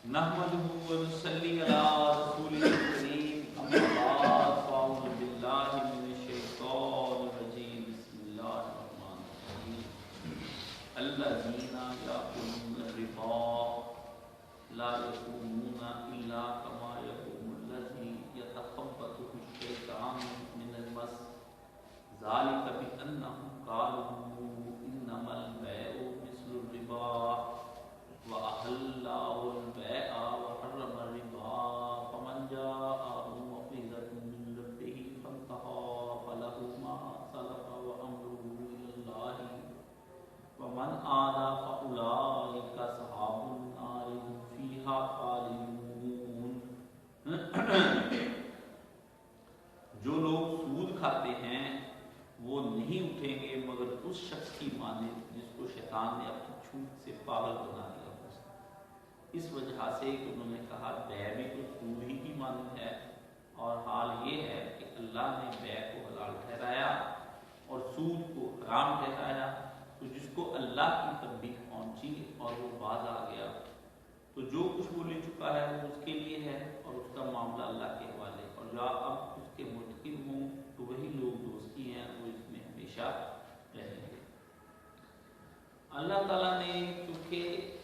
نحمده ونصلي على رسوله الكريم أما بعد فأعوذ بالله من الشيطان الرجيم بسم الله الرحمن الرحيم الذين يأكلون الربا لا يقومون إلا كما يقوم الذي يتخبطه الشيطان من المس ذلك بأنهم قالوا إنما البيع مثل الربا وأحل الله البيع وحرم الربا فمن جاءه موعظة من ربه فانتهى فله ما سلف وأمره إلى الله ومن عاد فأولئك أصحاب النار هم فيها خالدون۔ جو لوگ سود کھاتے ہیں وہ نہیں اٹھیں گے مگر اس شخص کی مانند جس کو شیطان نے اپنی چھوٹ سے پاگل بنا دیا۔ اس وجہ سے کہ انہوں نے کہا بیع بھی تو سود ہی کی مانند ہے، اور حال یہ ہے کہ اللہ نے بیع کو حلال ٹھہرایا اور سود کو حرام ٹھہرایا، تو جس کو اللہ کی تنبیہ پہنچی اور وہ باز آ گیا تو جو کچھ وہ لے چکا ہے وہ اس کے لیے ہے اور اس کا معاملہ اللہ کے حوالے، اور جو اب اس کے منتقم ہوں تو وہی لوگ جو اس کی ہیں وہ اس میں ہمیشہ رہیں گے۔ اللہ تعالیٰ نے چونکہ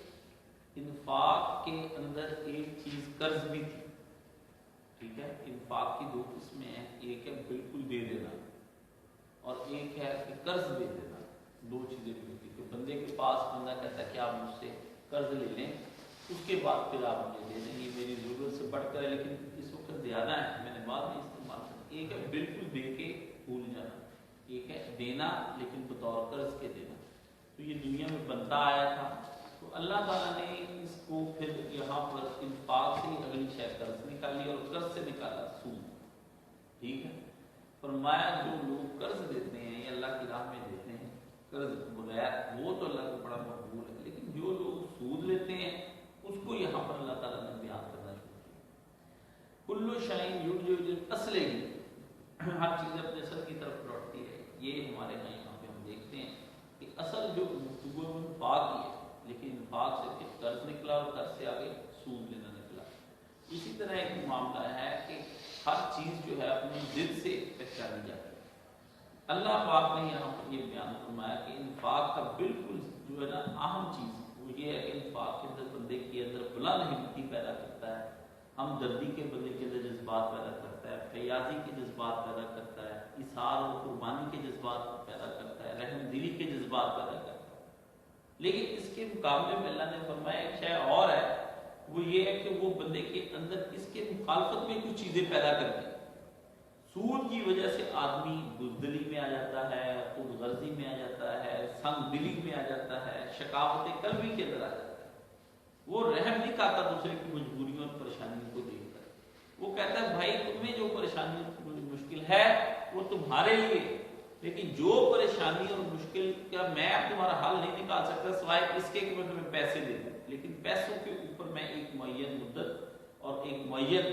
انفاق کے اندر ایک چیز قرض بھی تھی، ٹھیک ہے، انفاق کی دو قسمیں ہیں، ایک ہے بالکل دے دینا اور ایک ہے کہ قرض دے دینا، دو چیزیں بھی ہوتی ہیں کہ بندے کے پاس بندہ کہتا ہے کہ آپ مجھ سے قرض لے لیں اس کے بعد پھر آپ مجھے دے دیں، یہ میری ضرورت سے بڑھ کر ہے لیکن اس وقت زیادہ ہے، میں نے بعد میں استعمال کرنا۔ ایک ہے بالکل دے کے بھول جانا، ایک ہے دینا لیکن بطور قرض کے دینا۔ تو یہ دنیا میں بنتا آیا تھا، تو اللہ تعالیٰ نے اس کو پھر یہاں پر انفاق سے اگلی شے قرض نکالی اور قرض سے نکالا سود، ٹھیک ہے۔ فرمایا جو لوگ قرض دیتے ہیں یا اللہ کی راہ میں دیتے ہیں قرض بغیر، وہ تو اللہ کو بڑا مقبول ہے، لیکن جو لوگ سود لیتے ہیں اس کو یہاں پر اللہ تعالیٰ نے بیان کرنا شروع کیا۔ کل شیء یرجع اصل ہی، ہر چیز اپنے اصل کی طرف لوٹتی ہے، یہ ہمارے یہاں پہ ہم دیکھتے ہیں کہ اصل جو گفتگو انفاق کی ہے، لیکن انفاق سے پھر قرض نکلا اور قرض سے آگے سود لینا نکلا۔ اسی طرح ایک معاملہ ہے کہ ہر چیز جو ہے اپنی ضد سے پہچانی جاتی ہے۔ اللہ پاک نے یہاں پر یہ بیان فرمایا کہ انفاق کا بالکل جو ہے نا اہم چیز وہ یہ ہے کہ انفاق کے اندر بندے کے اندر بلند ہمتی پیدا کرتا ہے، ہمدردی کے بندے کے اندر جذبات پیدا کرتا ہے، فیاضی کے جذبات پیدا کرتا ہے، اثار و قربانی کے جذبات پیدا کرتا ہے، رحم دلی کے جذبات پیدا کرتا ہے۔ لیکن اس کے مقابلے میں اللہ نے فرمایا ایک شے اور ہے، وہ یہ ہے کہ وہ بندے کے اندر اس کے مخالفت میں کچھ چیزیں پیدا کرتی ہیں۔ سود کی وجہ سے آدمی بزدلی میں آ جاتا ہے، خود غرضی میں آ جاتا ہے، سنگ دلی میں آ جاتا ہے، شقاوت قلبی کے اندر آ جاتا ہے، وہ رحم نہیں کھاتا دوسرے کی مجبوریوں اور پریشانیوں کو دیکھ کر، وہ کہتا ہے بھائی تمہیں جو پریشانی مشکل ہے وہ تمہارے لیے، لیکن جو پریشانی اور مشکل کا میں اب تمہارا حل نہیں نکال سکتا سوائے اس کے کہ میں تمہیں پیسے دے دوں، لیکن پیسوں کے اوپر میں ایک معین مدت اور ایک معین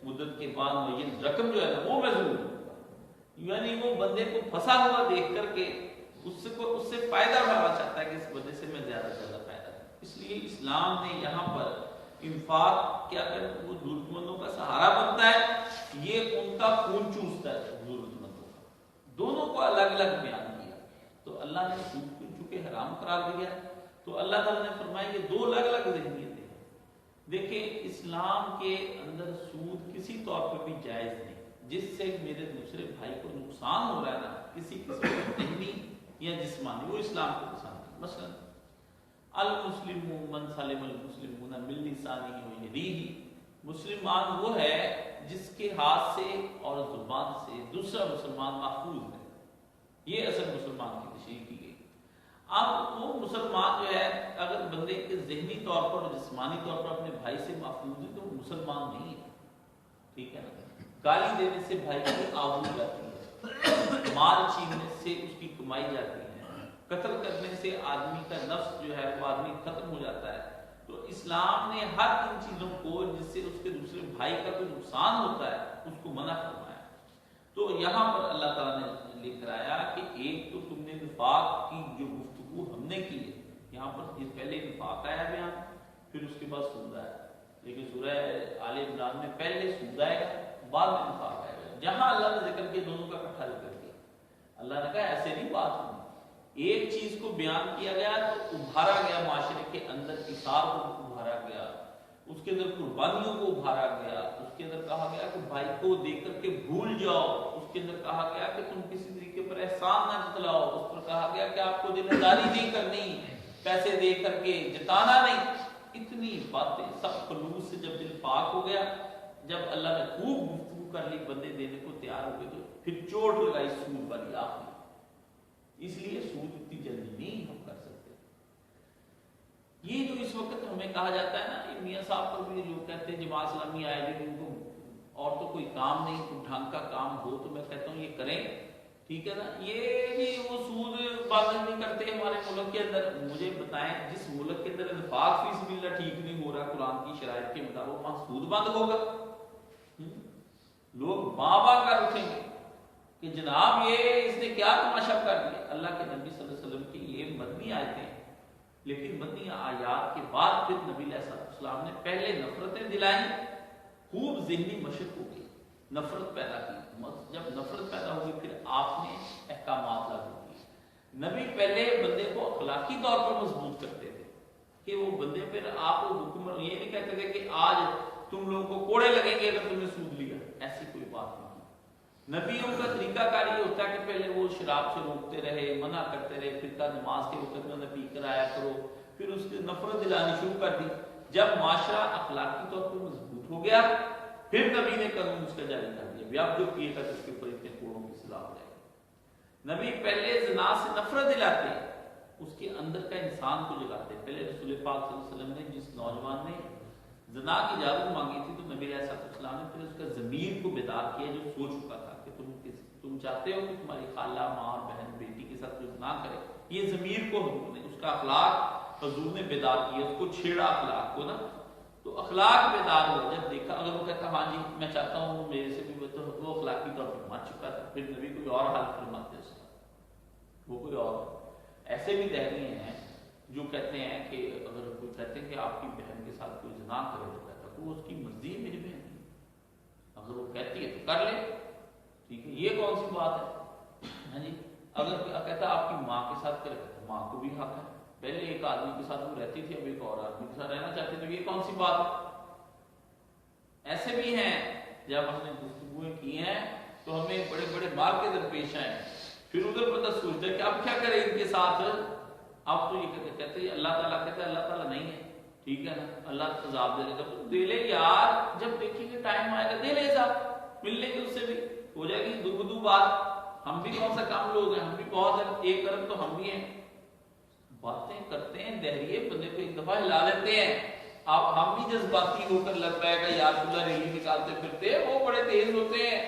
مدت کے بعد معین رقم جو ہے نا وہ میں ضرور دوں گا۔ یعنی وہ بندے کو پھنسا ہوا دیکھ کر کے اس سے فائدہ اٹھانا چاہتا ہے کہ اس بندے سے میں زیادہ سے زیادہ فائدہ دوں۔ اس لیے اسلام نے یہاں پر انفاق کیا کہ وہ ضرورت مندوں کا سہارا بنتا ہے، یہ ان کا خون چوستا ہے ضرورت مندوں کا، دونوں کو الگ الگ بیان کیا۔ تو اللہ نے سود کو چونکہ حرام قرار دیا تو اللہ تعالیٰ نے فرمایا یہ دو الگ الگ ذہنیتیں ہیں۔ دیکھیں اسلام کے اندر سود کسی طور پہ بھی جائز نہیں، جس سے میرے دوسرے بھائی کو نقصان ہو رہا ہے نا کسی قسم کا ذہنی یا جسمانی، وہ اسلام کو پسند ہے۔ مثلا المسلم من سلم المسلمون من لسانہ و یدیہ، مسلمان وہ ہے جس کے ہاتھ سے اور زبان سے دوسرا مسلمان محفوظ ہے، یہ اصل مسلمان کی تشریح کی گئی۔ اب وہ مسلمان جو ہے اگر بندے کے ذہنی طور پر اور جسمانی طور پر اپنے بھائی سے محفوظ ہے تو مسلمان نہیں ہے، ٹھیک ہے نا۔ گالی دینے سے بھائی کی آبرو جاتی ہے، مال چھیننے سے اس کی کمائی جاتی ہے، قتل کرنے سے آدمی کا نفس جو ہے وہ آدمی ختم ہو جاتا ہے۔ تو اسلام نے ہر ان چیزوں کو جس سے اس کے دوسرے بھائی کا کوئی نقصان ہوتا ہے اس کو منع فرمایا۔ تو یہاں پر اللہ تعالیٰ نے لکھ کرایا کہ ایک تو تم نے انفاق کی جو گفتگو ہم نے کی ہے، یہاں پر پہلے انفاق آیا بیان، پھر اس کے بعد سود آیا۔ لیکن سورہ آل عمران میں پہلے سود آئے گا بعد میں انفاق آئے گا. جہاں اللہ نے ذکر کیا دونوں کا اکٹھا ذکر کیا. اللہ نے کہا ایسے نہیں بات ہوئی. ایک چیز کو بیان کیا گیا تو ابھارا گیا معاشرے کے اندر اثار کو ابھارا گیا, اس کے اندر قربانیوں کو ابھارا گیا, اس کے اندر کہا گیا کہ بھائی کو دے کر کے بھول جاؤ, اس کے اندر کہا گیا کہ تم کسی طریقے پر احسان نہ جتلاؤ, اس پر کہا گیا کہ آپ کو دینداری نہیں کرنی, پیسے دے کر کے جتانا نہیں. اتنی باتیں سب خلوص سے جب دل پاک ہو گیا, جب اللہ نے خوب گفتگو کر لی, بندے دینے کو تیار ہو گئے, تو پھر چوٹ لگائی سود والی آخری. اس لیے سود اتنی جلدی نہیں ہم کر سکتے. یہ جو اس وقت ہمیں کہا جاتا ہے نا, میاں صاحب پر بھی لوگ کہتے ہیں جماعت اسلامی آئے جو ان کو اور تو کوئی کام نہیں, کوئی ڈھنگ کا کام ہو تو میں کہتا ہوں یہ کریں, ٹھیک ہے نا. یہ جی وہ سود بند نہیں کرتے ہمارے ملک کے اندر. مجھے بتائیں جس ملک کے اندر انفاق فی سبیل اللہ ٹھیک نہیں ہو رہا قرآن کی شرائط کے مطابق, وہاں سود بند ہوگا؟ لوگ باں کر اٹھیں گے کہ جناب یہ اس نے کیا تماشا کر دیا. اللہ کے نبی صلی اللہ علیہ وسلم کی یہ مدنی آیتیں, لیکن مدنی آیات کے بعد پھر نبی علیہ السلام نے پہلے نفرتیں دلائیں, خوب ذہنی مشق ہو گئی, نفرت پیدا کی. جب نفرت پیدا ہوگی پھر آپ نے احکامات لاگو کیے. نبی پہلے بندے کو اخلاقی طور پر مضبوط کرتے تھے کہ وہ بندے پھر آپ کو حکم, یہ نہیں کہتے تھے کہ آج تم لوگوں کو کوڑے لگیں گے اگر تم نے سود لیا, ایسی کوئی بات نہیں. نبیوں کا طریقہ کار یہ ہوتا ہے کہ پہلے وہ شراب سے روکتے رہے, منع کرتے رہے, پھر کا نماز کے وقت میں پی کر آیا کرو, پھر اس کی نفرت دلانی شروع کر دی. جب معاشرہ اخلاقی طور پر مضبوط ہو گیا پھر نبی نے قانون اس کا جاری کر دیا, اب جو کیے گا اس کے اوپر اتنے کوڑوں کی سزا ہو جائے گی. نبی پہلے زنا سے نفرت دلاتے, اس کے اندر کا انسان کو جگاتے. پہلے رسول پاک صلی اللہ علیہ وسلم نے جس نوجوان نے زنا کی اجازت مانگی تھی تو نبی علیہ السلام نے پھر اس کا ضمیر کو بیدار کیا جو سو چکا تھا کہ تم چاہتے ہو کہ تمہاری خالہ, ماں, بہن, بیٹی کے ساتھ کوئی گناہ کرے. یہ ضمیر کو حضور نے, اس کا اخلاق حضور نے بیدار کیا, اس کو چھیڑا اخلاق کو نا, تو اخلاق بیدار ہوا. جب دیکھا اگر وہ کہتا ہاں جی میں چاہتا ہوں میرے سے بھی, وہ اخلاقی طور پر مر چکا تھا, پھر نبی کوئی اور حال فرماتے اس کا, وہ کوئی اور. ایسے بھی دہلی ہیں جو کہتے ہیں کہ اگر کوئی کہتے ہیں کہ آپ کی بہن کے ساتھ کوئی زنا کرے تو کہتا ہے وہ اس کی مرضی ہے, میری بہن کی, اگر وہ کہتی ہے تو کر لے, ٹھیک ہے, یہ کون سی بات ہے. ہاں جی, اگر کہتا آپ کی ماں کے ساتھ کرے تو ماں کو بھی حق ہے. پہلے ایک آدمی کے ساتھ وہ رہتی تھی, اب ایک اور آدمی کے ساتھ رہنا چاہتے, تو یہ کون سی بات ہے. ایسے بھی ہیں جب ہم نے گفتگویں کی ہیں تو ہمیں بڑے بڑے مار کے درپیش آئے, پھر ادھر بندہ سوچتا ہے کہ اب کیا کرے ان کے ساتھ. اب تو یہ کہتے ہیں اللہ تعالیٰ کہتے ہیں اللہ تعالیٰ نہیں ہے, ٹھیک ہے نا, اللہ عذاب دے لے گا تو دے لے یار, جب دیکھیں گے ٹائم آئے گا دے لے صاحب, مل لیں گے اس سے بھی, ہو جائے گی دو بات. ہم بھی کون سا کم لوگ ہیں, ہم بھی بہت ہیں, ایک ارب تو ہم بھی ہیں. باتیں کرتے ہیں دہریے, بندے کو ایک دفعہ ہلا لیتے ہیں. اب ہم بھی جذباتی ہو کر لگ پائے گا یا رسول اللہ ریلی نکالتے پھرتے, وہ بڑے تیز ہوتے ہیں,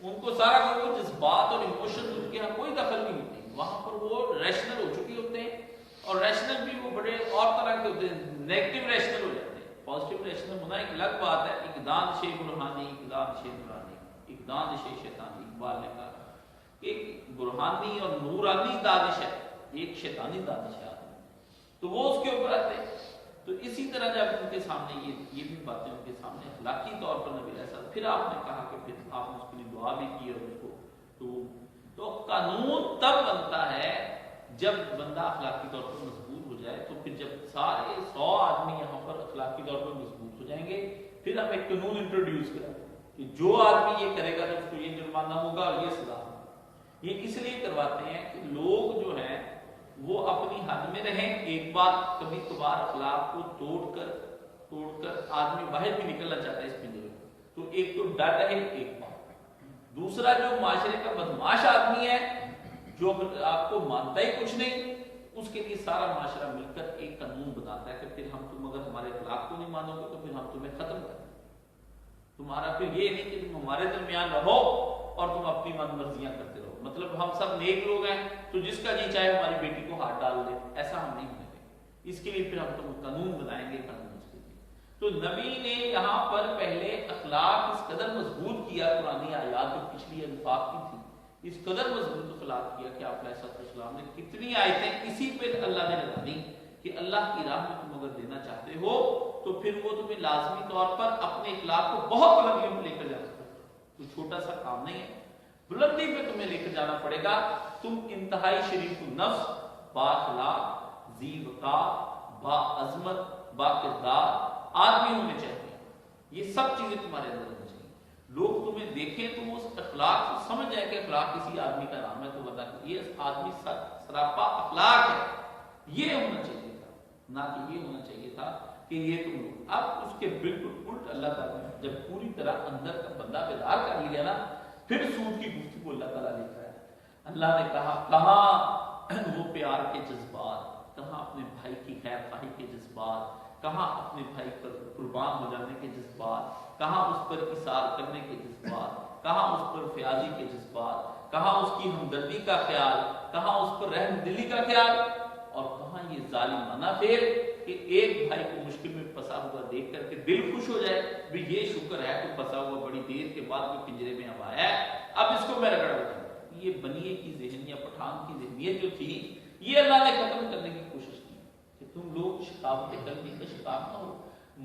ان کو سارا وہ جذبات اور ایموشن ان کے یہاں کوئی دخل نہیں ہوتی. وہاں پر وہ ریشنل ہو چکے ہوتے ہیں, اور ریشنل بھی وہ بڑے اور طرح کے ہوتے ہیں, نیگیٹو ریشنل ہو جاتے ہیں. پازیٹیو ریشنل ہونا ایک الگ بات ہے. اقدام شے برہانی, اقدام شے نورانی, اقدام شے شیطانی. اقبال نے کہا ایک برہانی اور نورانی دانش ہے, ایک شیطانی دانش ہے آدمی, تو وہ اس کے اوپر آتے ہیں. تو اسی طرح جب ان کے سامنے یہ بھی باتیں ان کے سامنے اخلاقی طور پر نبی علیہ السلام, پھر آپ نے کہا کہ پھر آپ نے اس کے لیے دعا بھی کی اور اس کو تو قانون تب بنتا ہے جب بندہ اخلاقی طور پر مضبوط ہو جائے. تو پھر جب سارے 100 آدمی یہاں پر اخلاقی طور پر مضبوط ہو جائیں گے, پھر ہم ایک قانون انٹروڈیوس کریں کہ جو آدمی یہ کرے گا تو اس کو یہ جرمانہ ہوگا اور یہ سزا ہوگا. یہ اس لیے کرواتے ہیں کہ لوگ جو ہیں وہ اپنی حد میں رہیں. ایک بات کبھی کبھار اخلاق کو توڑ کر آدمی باہر بھی نکلنا چاہتا ہے اس پنجرے میں, تو ایک تو ڈر رہے ایک بات. دوسرا جو معاشرے کا بدمعاش آدمی ہے جو آپ کو مانتا ہی کچھ نہیں, اس کے لیے سارا معاشرہ مل کر ایک قانون بناتا ہے کہ پھر تم اگر ہمارے اخلاق کو نہیں مانو گے تو پھر ہم تمہیں ختم کر دیں. تمہارا پھر یہ نہیں کہ تم ہمارے درمیان رہو اور تم اپنی من مرضیاں کرتے رہو, مطلب ہم سب نیک لوگ ہیں تو جس کا جی چاہے ہماری بیٹی کو ہاتھ ڈال دے, ایسا ہم نہیں ہونے دیں. اس کے لیے پھر ہم تم قانون بنائیں گے, قانون اس کے لیے. تو نبی نے یہاں پر پہلے اخلاق اس قدر مضبوط کیا, قرآنی آیات جو پچھلی انفاق کی تھی اس قدر مضبوط اخلاق کیا کہ آپ علیہ السلام نے کتنی آیتیں اسی پہ اللہ نے لگا دی کہ اللہ کی راہ میں تم اگر دینا چاہتے ہو تو پھر وہ تمہیں لازمی طور پر اپنے اخلاق کو بہت بلندیوں پہ لے کر جانا پڑے گا. کوئی چھوٹا سا کام نہیں ہے, بلندی پہ تمہیں لے کر جانا پڑے گا. تم انتہائی شریف النفس, با اخلاق, ذی وقار, با عظمت, با کردار آدمی ہونے چاہیے. یہ سب چیزیں تمہارے اندر ہونی چاہیے. لوگ تمہیں دیکھیں تو وہ اس اخلاق کو سمجھ جائے کہ اخلاق کسی آدمی کا نام ہے, تو بتا کہ یہ آدمی سراپا اخلاق ہے. یہ ہونا چاہیے تھا, نہ کہ یہ ہونا چاہیے تھا کہ یہ تم لوگ. اب اس کے بالکل الٹ اللہ تعالیٰ نے جب پوری طرح اندر کا بندہ بیدار کر لیا نا, پھر سود کی گفتگو اللہ تعالیٰ لے کر آیا. اللہ نے کہا کہاں وہ پیار کے جذبات, کہاں اپنے بھائی کی خیر خواہی کے جذبات, کہاں اپنے بھائی پر قربان ہو جانے کے جذبات, کہاں اس پر اثار کرنے کے جذبات, کہاں اس پر فیاضی کے جذبات, کہاں اس کی ہمدردی کا خیال, کہاں اس پر رحم دلی کا خیال, اور کہاں یہ ظالمانہ فعل کہ ایک بھائی کو مشکل میں پھنسا ہوا دیکھ کر کے دل خوش ہو جائے, بھی یہ شکر ہے کہ پھنسا ہوا بڑی دیر کے بعد وہ پنجرے میں اب آیا ہے, اب اس کو میں رگڑ بتاؤں. یہ بنیے کی ذہن یا پٹھان کی ذہنیت جو تھی, یہ اللہ نے ختم کرنے کی کوشش کی کہ تم لوگ شقاوت قلبی کا شکار نہ ہو.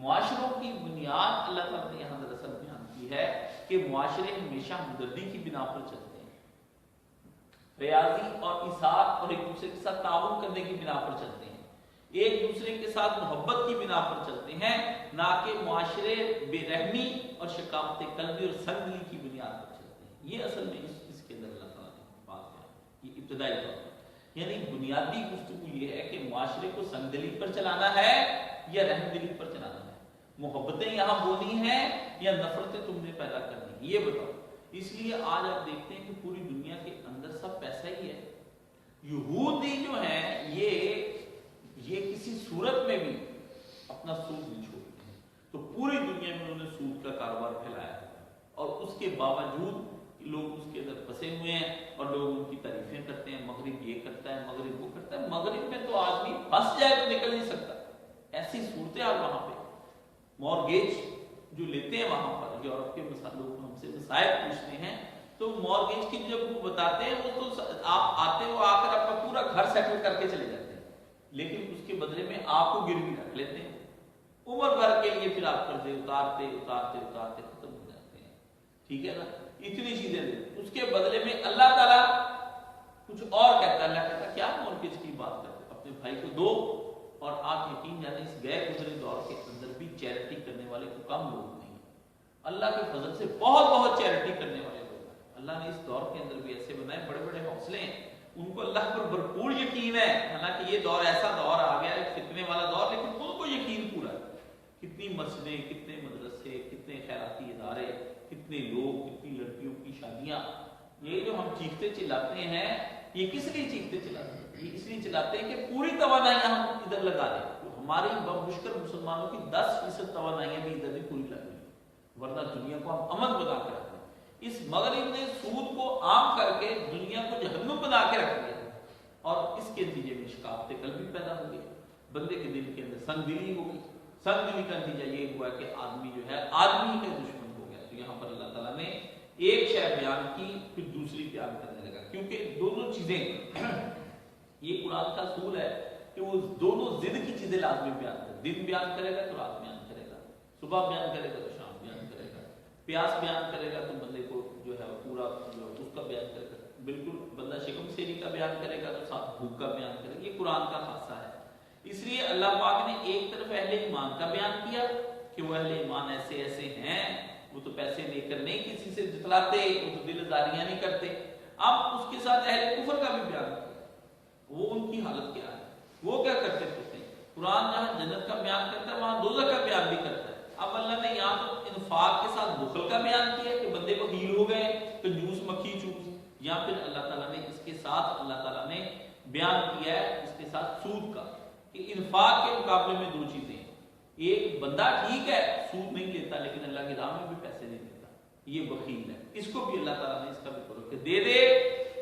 معاشروں کی بنیاد اللہ تعالیٰ نے یہاں دراصل بیان کی ہے کہ معاشرے ہمیشہ ہمدردی کی بنا پر چلتے ہیں, ریاضی اور اثار اور ایک دوسرے کے ساتھ تعاون کرنے کی بنا پر چلتے ہیں, ایک دوسرے کے ساتھ محبت کی بنا پر چلتے ہیں, نہ کہ معاشرے بے رحمی اور شقاوت قلبی اور سنگدلی کی بنیاد پر چلتے ہیں. یہ اصل میں اس کے اندر اللہ تعالیٰ نے بات ہے, یہ ابتدائی طور پر یعنی بنیادی گفتگو یہ ہے کہ معاشرے کو سنگدلی پر چلانا ہے یا رحم دلی پر چلانا ہے, محبتیں یہاں بولنی ہیں یا نفرتیں تم نے پیدا کرنی, یہ بتاؤ. اس لیے آج آپ دیکھتے ہیں کہ پوری دنیا کے اندر سب پیسہ ہی ہے. یہودی جو ہیں یہ کسی صورت میں بھی اپنا سود نہیں چھوڑتے ہیں, تو پوری دنیا میں انہوں نے سود کا کاروبار پھیلایا ہے, اور اس کے باوجود لوگ اس کے اندر پھنسے ہوئے ہیں, اور لوگ ان کی تعریفیں کرتے ہیں, مغرب یہ کرتا ہے, مغرب وہ کرتا ہے. مغرب میں تو آدمی پھنس جائے تو نکل نہیں سکتا, ایسی صورتحال وہاں پہ. مورگیج جو لیتے ہیں وہاں پر, یورپ کے لوگ ہم سے مسائل پوچھتے ہیں, تو مورگیج کی جب وہ بتاتے ہیں وہ تو آپ آتے ہو آ کر اپنا پورا گھر سیٹل کر کے چلے جاتے ہیں, لیکن اس کے بدلے میں آپ کو گروی رکھ لیتے ہیں. عمر بھر کے لیے پھر آپ قرضے اتارتے اتارتے اتارتے ختم ہو جاتے ہیں. ٹھیک ہے نا, اتنی چیزیں دیتے. اس کے بدلے میں اللہ تعالیٰ کچھ اور کہتا ہے. اللہ کہتا ہے کیا مورگیج کی بات کرتے, اپنے بھائی کو دو. اور آپ یقین جانیں اس غیر گزرے دور کے اندر بھی چیریٹی کرنے والے کو کم لوگ نہیں ہیں. اللہ کے فضل سے بہت بہت چیریٹی کرنے والے لوگ ہیں. اللہ نے اس دور کے اندر بھی ایسے بنائے, بڑے بڑے حوصلے ہیں, ان کو اللہ پر بھرپور یقین ہے. حالانکہ یہ دور ایسا دور آ گیا ہے فتنے والا دور, لیکن ان کو یقین پورا ہے. کتنی مسجدیں, کتنے مدرسے, کتنے خیراتی ادارے, کتنے لوگ, کتنی لڑکیوں کی شادیاں. یہ جو ہم چیختے چلاتے ہیں, یہ کس لیے چیختے چلاتے ہیں؟ یہ اس لیے چلاتے ہیں کہ پوری توانائی ہم ادھر لگا دیں. ہماری بمشکل مسلمانوں کی 10% توانائیاں بھی ادھر بھی پوری لگ رہی ہیں, ورنہ دنیا کو ہم امن بنا کے رکھتے ہیں. اس مغرب نے سود کو عام کر کے دنیا کو جہنم بنا کے رکھ دیا, اور اس کے نتیجے میں شقاوت قلبی پیدا ہو گئی, بندے کے دل کے اندر سنگ دلی ہو گئی. سنگ دلی کا نتیجہ یہ ہوا کہ آدمی جو ہے آدمی کا دشمن ہو گیا. تو یہاں پر اللہ تعالیٰ نے ایک شے بیان کی پھر دوسری بیان کرنے لگا, کیونکہ دونوں چیزیں یہ قرآن کا اصول ہے کہ وہ دونوں ضد کی چیزیں لازمی بیان کرے. دن بیان کرے گا تو رات بیان کرے گا, صبح بیان کرے گا تو شام بیان کرے گا, پیاس بیان کرے گا تو بندے کو جو ہے پورا اس کا بیان کرے گا. بالکل بندہ شکم سیری کا بیان کرے گا تو ساتھ بھوک کا بیان کرے گا. یہ قرآن کا خاصہ ہے. اس لیے اللہ پاک نے ایک طرف اہل ایمان کا بیان کیا کہ وہ اہل ایمان ایسے ایسے ہیں, وہ تو پیسے لے کر نہیں کسی سے جتلاتے, وہ تو دل ازاریاں نہیں کرتے. اب اس کے ساتھ اہل کفر کا بھی بیان کیا, وہ ان کی حالت کیا ہے, وہ کیا کرتے پھرتے ہیں. قرآن جہاں جنت کا بیان کرتا ہے وہاں دوزخ کا بیان بھی کرتا ہے. اب اللہ نے یہاں تو انفاق کے ساتھ بخل کا بیان کیا کہ بندے کو ہیل ہو گئے کنجوس مکھی چوس, یا پھر اللہ تعالیٰ نے اس کے ساتھ اللہ تعالیٰ نے بیان کیا ہے اس کے ساتھ سود کا, کہ انفاق کے مقابلے میں دو چیزیں ہیں. ایک بندہ ٹھیک ہے سود نہیں لیتا لیکن اللہ کی راہ میں بھی پیسے نہیں دیتا, یہ بخیل ہے. اس کو بھی اللہ تعالیٰ نے اس کا بھی کرو کہ دے دے,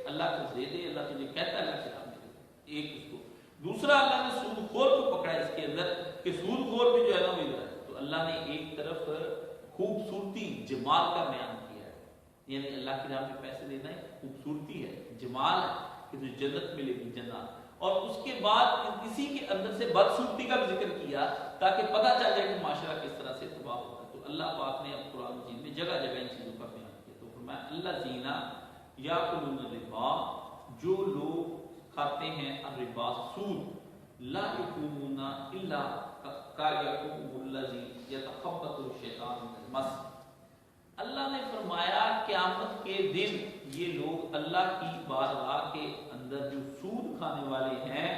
اللہ کو دے دے, اللہ تجھے کہتا ہے اللہ کی راہ میں دے دے. ایک اس کو. دوسرا اللہ نے سود خور کو پکڑا اس کے اندر کہ سود خور بھی جو ہے نا وہ ادھر ہے. تو اللہ نے ایک طرف خوبصورتی جمال کا بیان کیا ہے, یعنی اللہ کی راہ میں پیسے دینا ہے خوبصورتی ہے, جمال ہے کہ تجھے جنت ملے گی, جنت. اور اس کے بعد کسی کے اندر سے بدصورتی کا بھی ذکر کیا تاکہ پتہ چل جائے کہ معاشرہ اللہ پاک نے اب قرآن مجید میں جگہ جگہ ان چیزوں کا بیان کیا. تو فرمایا اللہ زینا یاکلون الربا، جو لوگ کھاتے ہیں الربا سود، لا یقومون الا کا یقوم الذی یتخبط الشیطان من المس. اللہ نے فرمایا قیامت کے دن یہ لوگ اللہ کی بارگاہ کے اندر جو سود کھانے والے ہیں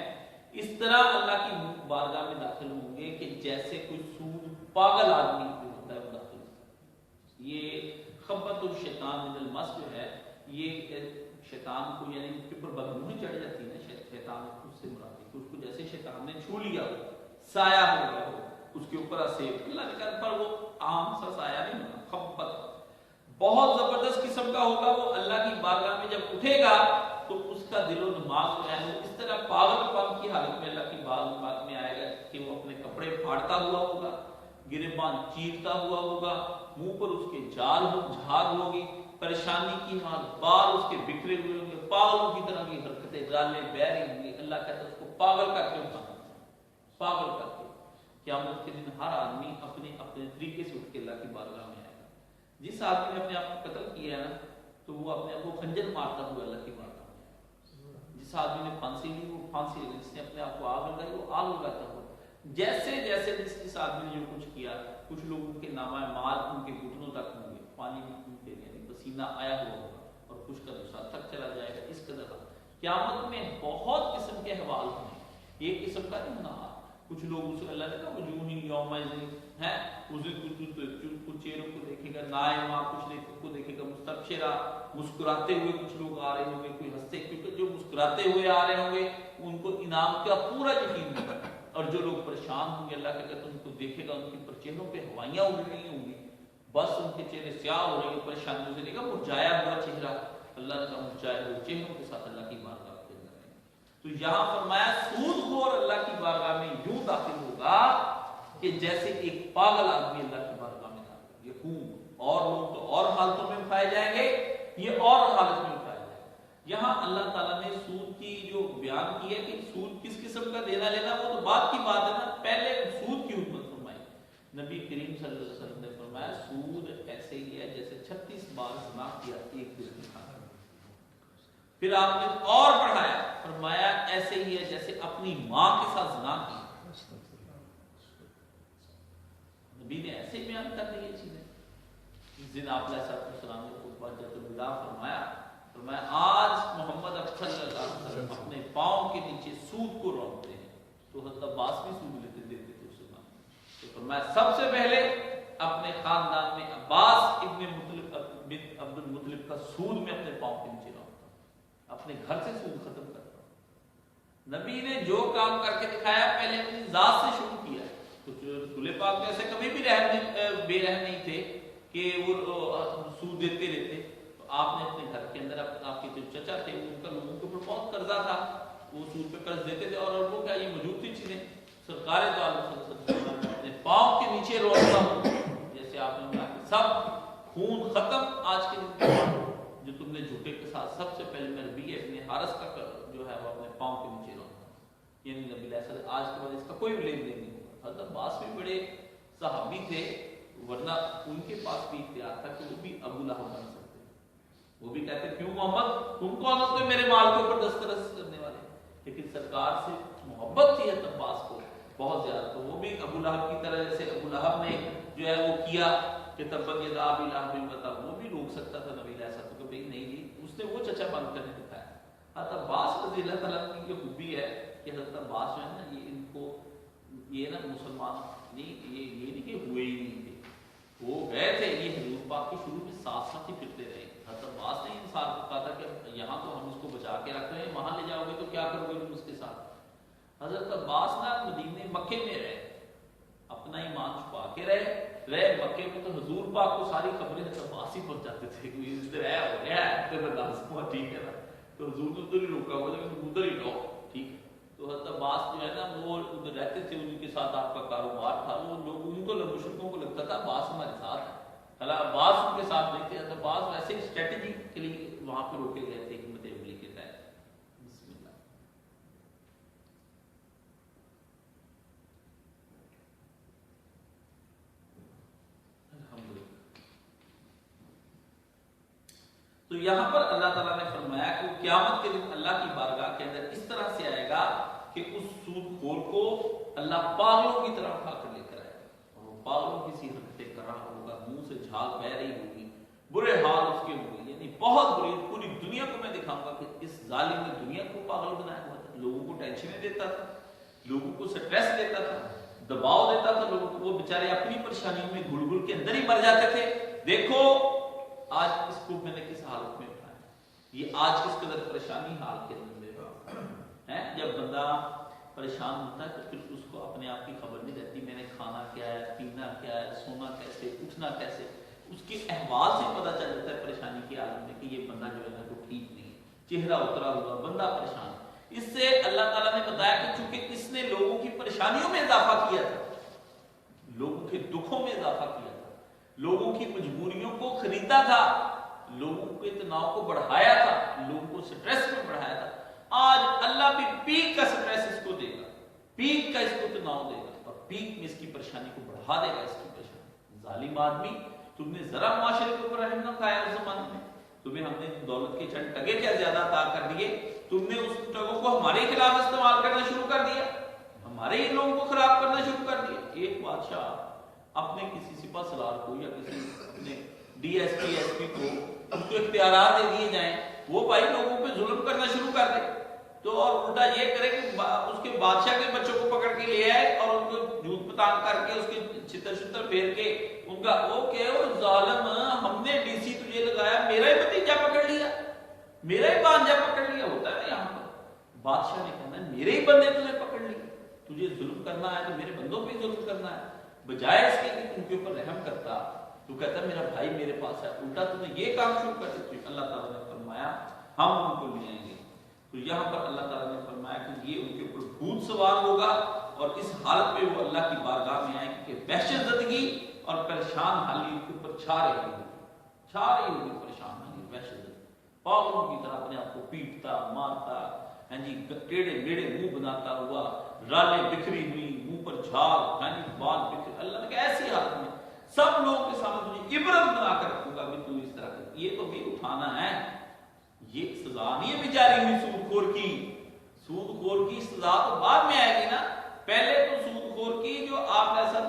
اس طرح اللہ کی بارگاہ میں داخل ہوں گے کہ جیسے کوئی سود پاگل آدمی جو ہوتا ہے وہ داخل ہوتا ہے. یہ خبط الشیطان من المس جو ہے یہ شیطان کو یعنی اس کے اوپر بدبو چڑھ جاتی ہے نا، شیطان اس سے مراد ہے کہ اس کو جیسے شیطان نے چھو لیا ہو، سایہ ہو گیا ہو اس کے اوپر اسیب. اللہ نے کہا پر وہ عام سا سایہ نہیں ہونا، خبط بہت زبردست قسم کا ہوگا. وہ اللہ کی بارگاہ میں جب اٹھے گا تو اس کا دل و دماغ جو ہے وہ اس طرح پاگل پن کی حالت میں اللہ کی بارگاہ میں آئے گا کہ وہ اپنے کپڑے پھاڑتا ہوا ہوگا، گریبان چیرتا ہوا ہوگا، منہ پر اس کے جھاگ ہوگی، پریشانی کی مار بال اس کے بکھرے ہوئے ہوں گے، پاگلوں کی طرح کی حرکتیں گالے بہرے ہوں گے. اللہ کہتا ہے اس کو پاگل کر کے اٹھانا، پاگل کر کے. قیامت کے دن ہر آدمی اپنے اپنے طریقے سے اٹھ کے اللہ کی بارگاہ میں آئے گا. جس آدمی نے اپنے آپ کو قتل کیا ہے نا تو وہ اپنے آپ کو خنجر مارتا ہوا اللہ کی بارگاہ میں آئے گا. جس آدمی نے پھانسی لی وہ پھانسی لگی، جس نے اپنے آپ کو آگ لگائی وہ آگ لگاتا ہوا. جیسے جیسے جس آدمی نے جو کچھ کیا، کچھ لوگوں کے نامہ مال ان کے گھٹنوں تک ہوں گے، پانی میں یعنی پسینہ آیا ہوا ہوگا اور کچھ کا دوسرا تک چلا جائے گا. اس قدر قیامت میں بہت قسم کے احوال ہیں. ایک قسم کا نہیں ہونا، کچھ لوگ اسے اللہ نے کہا وجوہ یومئذ ہے کچھ چہروں کو دیکھے گا نائمہ، کچھ کو دیکھے گا مستبشرہ، مسکراتے ہوئے کچھ لوگ آ رہے ہوں گے، کوئی ہنستے، کیونکہ جو مسکراتے ہوئے آ رہے ہوں گے ان کو انعام کا پورا یقین ہوگا. اور جو لوگ پریشان ہوں گے اللہ کے کہتے ہیں ان کو دیکھے گا ان کے چہروں پہ ہوائیاں اڑ رہی ہوں گی، بس ان کے چہرے سیاہ ہو رہے ہیں پریشانیوں سے. دیکھا مرجھایا ہوا چہرہ، اللہ نے کہا مرجھائے ہوئے چہروں کے ساتھ اللہ کی بارگاہ کے اندر ہے. تو یہاں فرمایا سود خور اللہ کی بارگاہ میں یوں داخل ہوگا کہ جیسے ایک پاگل آدمی اللہ کی بارگاہ میں داخل. یقوم اور لوگ تو اور حالتوں میں اٹھائے جائیں گے، یہ اور حالت میں اٹھائے جائیں گے. یہاں اللہ تعالیٰ نے سود کی جو بیان کی ہے کہ سود کس قسم کا دینا لینا وہ تو بات کی بات ہے نا. پہلے سود کی حکمت فرمائی نبی کریم صلی اللہ علیہ وسلم نے فرمایا سود ایسے ہی ہے جیسے 36 بار زنا کیا ایک دن میں کھانا. پھر آپ نے اور بڑھایا فرمایا ایسے ہی ہے جیسے اپنی ماں کے ساتھ زنا کیا. نبی نے ایسے بیان کر دی یہ چیزیں. اس دن آپ علیہ السلام نے خطبہ جب الوداع فرمایا آج محمد صلی اللہ علیہ وسلم اپنے پاؤں کے نیچے سود کو روکتے ہیں. تو حضرت عباس بھی سود لیتے دیتے تھے اس زمانے میں. تو فرمایا سب سے پہلے اپنے خاندان میں عباس ابن عبد المطلب کا سود میں اپنے پاؤں کے نیچے روکتا ہوں، اپنے گھر سے سود ختم کرتا ہوں. نبی نے جو کام کر کے دکھایا پہلے اپنی ذات سے شروع کیا. رسول پاک ایسے کبھی بھی بے رحم نہیں تھے کہ وہ سود دیتے رہتے. تو آپ نے اپنے گھر کے اندر آپ کے جو چچا تھے ان کا لوگوں کے اوپر بہت قرضہ تھا، وہ سود پہ قرض دیتے تھے اور وہ کیا یہ موجود تھی چیزیں. سرکار تو اپنے پاؤں کے نیچے روکتا ہوں جیسے آپ نے کہا کہ سب خون ختم. آج کے دن جو تم نے جھوٹے کے ساتھ سب سے پہلے میں ربیع ابن حارث کا جو ہے وہ اپنے پاؤں کے نیچے روکتا ہوں. یعنی نبی علیہ السلام آج کے بعد اس کا کوئی لین دین نہیں ہوگا. حضرت عباس بھی بڑے صحابی تھے ورنہ ان کے پاس بھی اختیار تھا کہ وہ بھی ابو لہب بن سکتے. وہ بھی کہتے کیوں محمد تم کون ہوتے میرے مال کے اوپر دسترس کرنے والے. لیکن سرکار سے محبت تھی حضرت عباس کو بہت زیادہ. تو وہ بھی ابو لہب کی طرح جیسے ابو لہب نے جو ہے وہ کیا کہ تبت یدا ابی لہب بتا وہ بھی روک سکتا تھا نبی علیہ السلام کو بھائی نہیں جی اس نے وہ چچا بند کرنے دکھایا. حضرت عباس رضی اللہ تعالیٰ کی یہ خوبی ہے کہ حضرت عباس جو ہے نا یہ ان کو یہ نا مسلمان نہیں یہ نہیں کہ ہوئے ہی نہیں تھے، وہ گئے تھے. یہ حضور پاک کے شروع میں ساتھ ساتھ ہی پھرتے رہے. حضرت عباس نے انسان کو کہا تھا کہ یہاں تو ہم اس کو بچا کے رکھ رہے ہیں، وہاں لے جاؤ گے تو کیا کرو گے تم اس کے ساتھ. حضرت عباس نا مدینے مکے میں رہے، اپنا ایمان چھپا کے رہے مکے میں. تو حضور پاک کو ساری خبریں حضرت عباس ہی پہنچ جاتے تھے کہ ادھر ہے ہو گیا ہے ادھر برداشت ہوا ٹھیک ہے نا. تو حضور نے ادھر ہی روکا ہوا لیکن ادھر ہی رہو ٹھیک ہے. تو حضرت عباس جو ہے نا وہ ادھر رہتے تھے، ان کے ساتھ آپ کا کاروبار تھا. وہ لوگ ان کو مشرکوں کو لگتا تھا عباس ہمارے ساتھ ہے، حالانکہ عباس ان کے ساتھ نہیں تھے. حضرت عباس ویسے ہی اسٹریٹجی کے لیے وہاں پہ روکے گئے تھے حکمت عملی کے تحت. بسم اللہ. تو یہاں پر اللہ تعالیٰ نے فرمایا کہ قیامت کے دن اللہ کی بارگاہ کے اندر اس طرح سے آئے گا کہ اس سود خور کو اللہ پاگلوں کی طرح اٹھا کر لے کر آئے گا، اور وہ پاگلوں کی سی حرکتیں کر رہا ہوگا، منہ سے جھاگ بہ رہی ہوگی، برے حال اس کے ہوں گے، یعنی بہت بری، پوری دنیا کو میں دکھاؤں گا کہ اس ظالم نے دنیا کو پاگل بنایا ہوا تھا، لوگوں کو ٹینشنیں دیتا تھا، لوگوں کو سٹریس دیتا تھا، دباؤ دیتا تھا لوگوں کو، وہ بیچارے اپنی پریشانیوں میں گھل گھل کے اندر ہی مر جاتے تھے۔ دیکھو آج اس کو میں نے کس حالت میں اٹھایا، یہ آج کس قدر پریشانی حال کے اندر ہے۔ جب بندہ پریشان ہوتا ہے تو پھر اس کو اپنے آپ کی خبر نہیں رہتی، میں نے کھانا کیا ہے، پینا کیا ہے، سونا کیسے، اٹھنا کیسے، اس کے احوال سے پتہ چل جاتا ہے پریشانی کی حالت میں کہ یہ بندہ جو ہے نا وہ ٹھیک نہیں ہے، چہرہ اترا ہوا، بندہ پریشان۔ اس سے اللہ تعالیٰ نے بتایا کہ چونکہ اس نے لوگوں کی پریشانیوں میں اضافہ کیا تھا، لوگوں کے دکھوں میں اضافہ کیا تھا، لوگوں کی مجبوریوں کو خریدا تھا، لوگوں کے تناؤ کو بڑھایا تھا، لوگوں کو سٹریس میں بڑھایا تھا، آج اللہ بھی پیک کا سٹریس اس کو دے گا، پیک کا اس کو تناؤ دے گا، اور پیک میں اس کی پریشانی کو بڑھا دے گا، اس کی پریشانی۔ ظالم آدمی، تم نے ذرا معاشرے کے اوپر رحم نہ کھایا اس زمانے میں، تمہیں ہم نے دولت کے چند ٹگے کیا زیادہ عطا کر دیے، تم نے اس ٹگوں کو ہمارے خلاف استعمال کرنا شروع کر دیا، ہمارے ہی لوگوں کو خراب کرنا شروع کر دیا۔ ایک بادشاہ اپنے کسی سپہ سالار کو یا کسی اپنے D S P S P کو ان کو اختیارات دے دیے جائیں، وہ بھائی لوگوں پہ ظلم کرنا شروع کر دے، تو اور الٹا یہ کرے کہ اس کے بادشاہ کے بچوں کو پکڑ کے لے آئے اور ان کو جھوٹ پتان کر کے اس کے چھتر چھتر پھیر کے ان کا وہ کہ ظالم ہم نے ڈی سی تجھے لگایا، میرا ہی بھتیجا پکڑ لیا، میرا ہی بانجا پکڑ لیا، ہوتا ہے یہاں پر بادشاہ نے کہنا ہے میرے ہی بندے تجھے پکڑ لیے، تجھے ظلم کرنا ہے تو میرے بندوں پہ ظلم کرنا ہے، بجائے اس کے کہ ان کے اوپر رحم کرتا تو کہتا میرا بھائی میرے پاس ہے، الٹا تم نے یہ کام شروع کر دیا۔ اللہ تعالیٰ نے فرمایا ہم ان کو لے آئیں گے۔ تو یہاں پر اللہ تعالیٰ نے فرمایا کہ یہ ان کے اوپر بھوت سوار ہوگا، اور اس حالت میں وہ اللہ کی بارگاہ میں آئیں کہ وحشت زدگی اور پریشان حالی ان کے اوپر چھا رہی ہوگی، پریشان حالی، وحشت زدگی، پاگلوں کی طرح اپنے آپ کو پیٹتا مارتا، ٹیڑے میڑے منہ بناتا ہوا، رالیں بکھری ہوئی، منہ پر جھاگ، بال بکھرے، اللہ نے کہا ایسی حالت میں سب لوگوں کے سامنے تجھے عبرت بنا کر رکھوں گا کہ تو اس طرح کر، یہ تو بھی اٹھانا ہے، یہ سزا نہیں ہے بیچاری ہوئی سود خور کی، سود خور کی سزا تو بعد میں آئے گی نا، پہلے تو سود خور کی جو آپ ایسا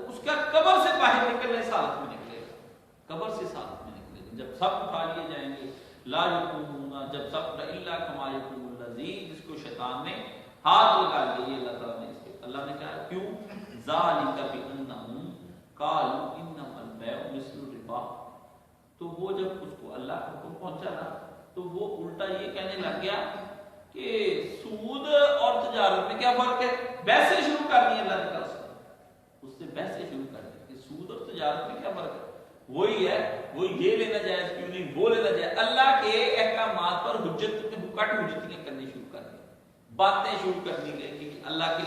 اس کا قبر سے باہر نکلنے اس حالت میں نکلے گا، قبر سے اس حالت میں نکلے گا جب سب اٹھا لیے جائیں گے، لا یقومون، جب سب الا کما یقوم الذی، جس کو شیطان نے ہاتھ لگا لیے، اللہ تعالیٰ نے اس پہ، اللہ نے کہا کیوں، ذالک بانہم قالوا انما البیع مثل الربا، تو وہ جب اس کو اللہ کا حکم پہنچا نا تو وہ الٹا یہ کہنے لگ گیا کہ سود اور تجارت میں کیا فرق ہے، بحثیں شروع کر دی اللہ نے کہا اس سے بحثیں شروع کر دی کہ سود اور تجارت میں کیا فرق ہے، وہی ہے، وہ یہ لینا جائز کیوں نہیں، وہ لینا جائز، اللہ کے احکامات پر حجتیں کرنی شروع کر دی، باتیں شروع کر دی گئی کہ اللہ کے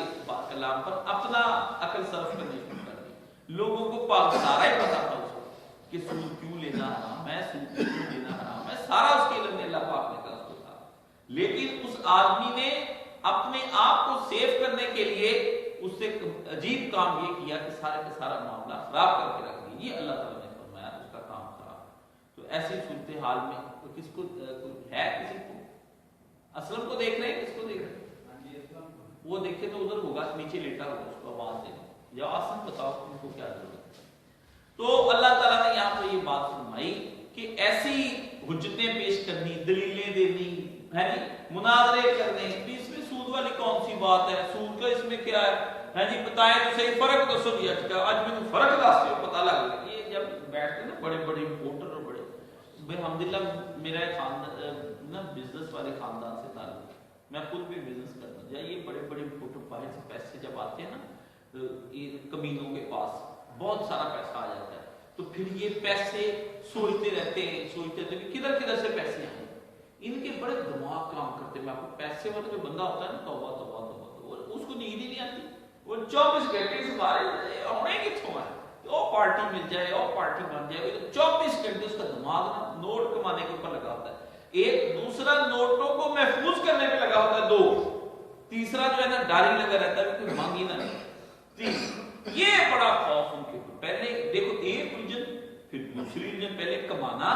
کلام پر اپنا عقل صرف کرنی شروع کر دی، لوگوں کو سارا ہی پتا تھا اس کو کہ سود کیوں لینا حرام ہے، سود کیوں لینا حرام ہے، سارا اس کے علم میں اللہ پاک نے کہا اس کو تھا، لیکن اس آدمی نے اپنے آپ کو سیف کرنے کے لیے اس سے عجیب کام یہ کیا کہ سارے کا سارا معاملہ خراب کر کے رکھ دیا، یہ اللہ تعالیٰ نے فرمایا اس کا کام خراب۔ تو ایسی صورتحال میں کس کو ہے، کسی کو اسلم کو دیکھ رہے ہیں، کس کو دیکھ رہے ہیں، وہ دیکھے تو ادھر ہوگا، نیچے لیٹا ہوگا، اس کو آواز دے یا آسن بتاؤ ان کو کیا ضرورت ہے۔ تو اللہ تعالیٰ نے یہاں پر یہ بات فرمائی کہ ایسی حجتیں پیش کرنی، دلیلیں دینی ہے، مناظرے کرنے، اس میں سود والی کون سی بات ہے، سود کا اس میں کیا ہے جی، بتائیں تو صحیح، فرق تو سب یہ کا آج میں فرق راستے کو پتہ لگ گیا۔ یہ جب بیٹھتے نا بڑے بڑے امپورٹر اور بڑے، الحمدللہ میرا خاندان نا بزنس والے خاندان سے تعلق ہے، میں خود بھی بزنس کرتا ہوں، یہ بڑے بڑے امپورٹر باہر سے پیسے جب آتے ہیں نا کمینوں کے پاس بہت سارا پیسہ آ جاتا ہے، تو پھر یہ پیسے سوچتے رہتے ہیں کہ کدھر کدھر سے پیسے آئیں، ان کے بڑے دماغ کام کرتے ہیں، آپ کو پیسے والا جو بندہ ہوتا ہے نا، توبہ توبہ توبہ، اس کو نیند ہی نہیں آتی، وہ 24 گھنٹے سے بارے ہونے کتوں ہے، وہ پارٹی مل جائے اور پارٹی بن جائے، 24 گھنٹے اس کا دماغ نا نوٹ کمانے کے اوپر لگا ہوتا ہے، ایک دوسرا نوٹوں کو محفوظ کرنے میں لگا ہوتا ہے، 2 تیسرا جو ہے نا ڈاری لگا رہتا ہے کہ مانگی نہ، یہ بڑا خوف ان کے اوپر، پہلے دیکھو ایک الجھن، پھر دوسری الجھن، پہلے کمانا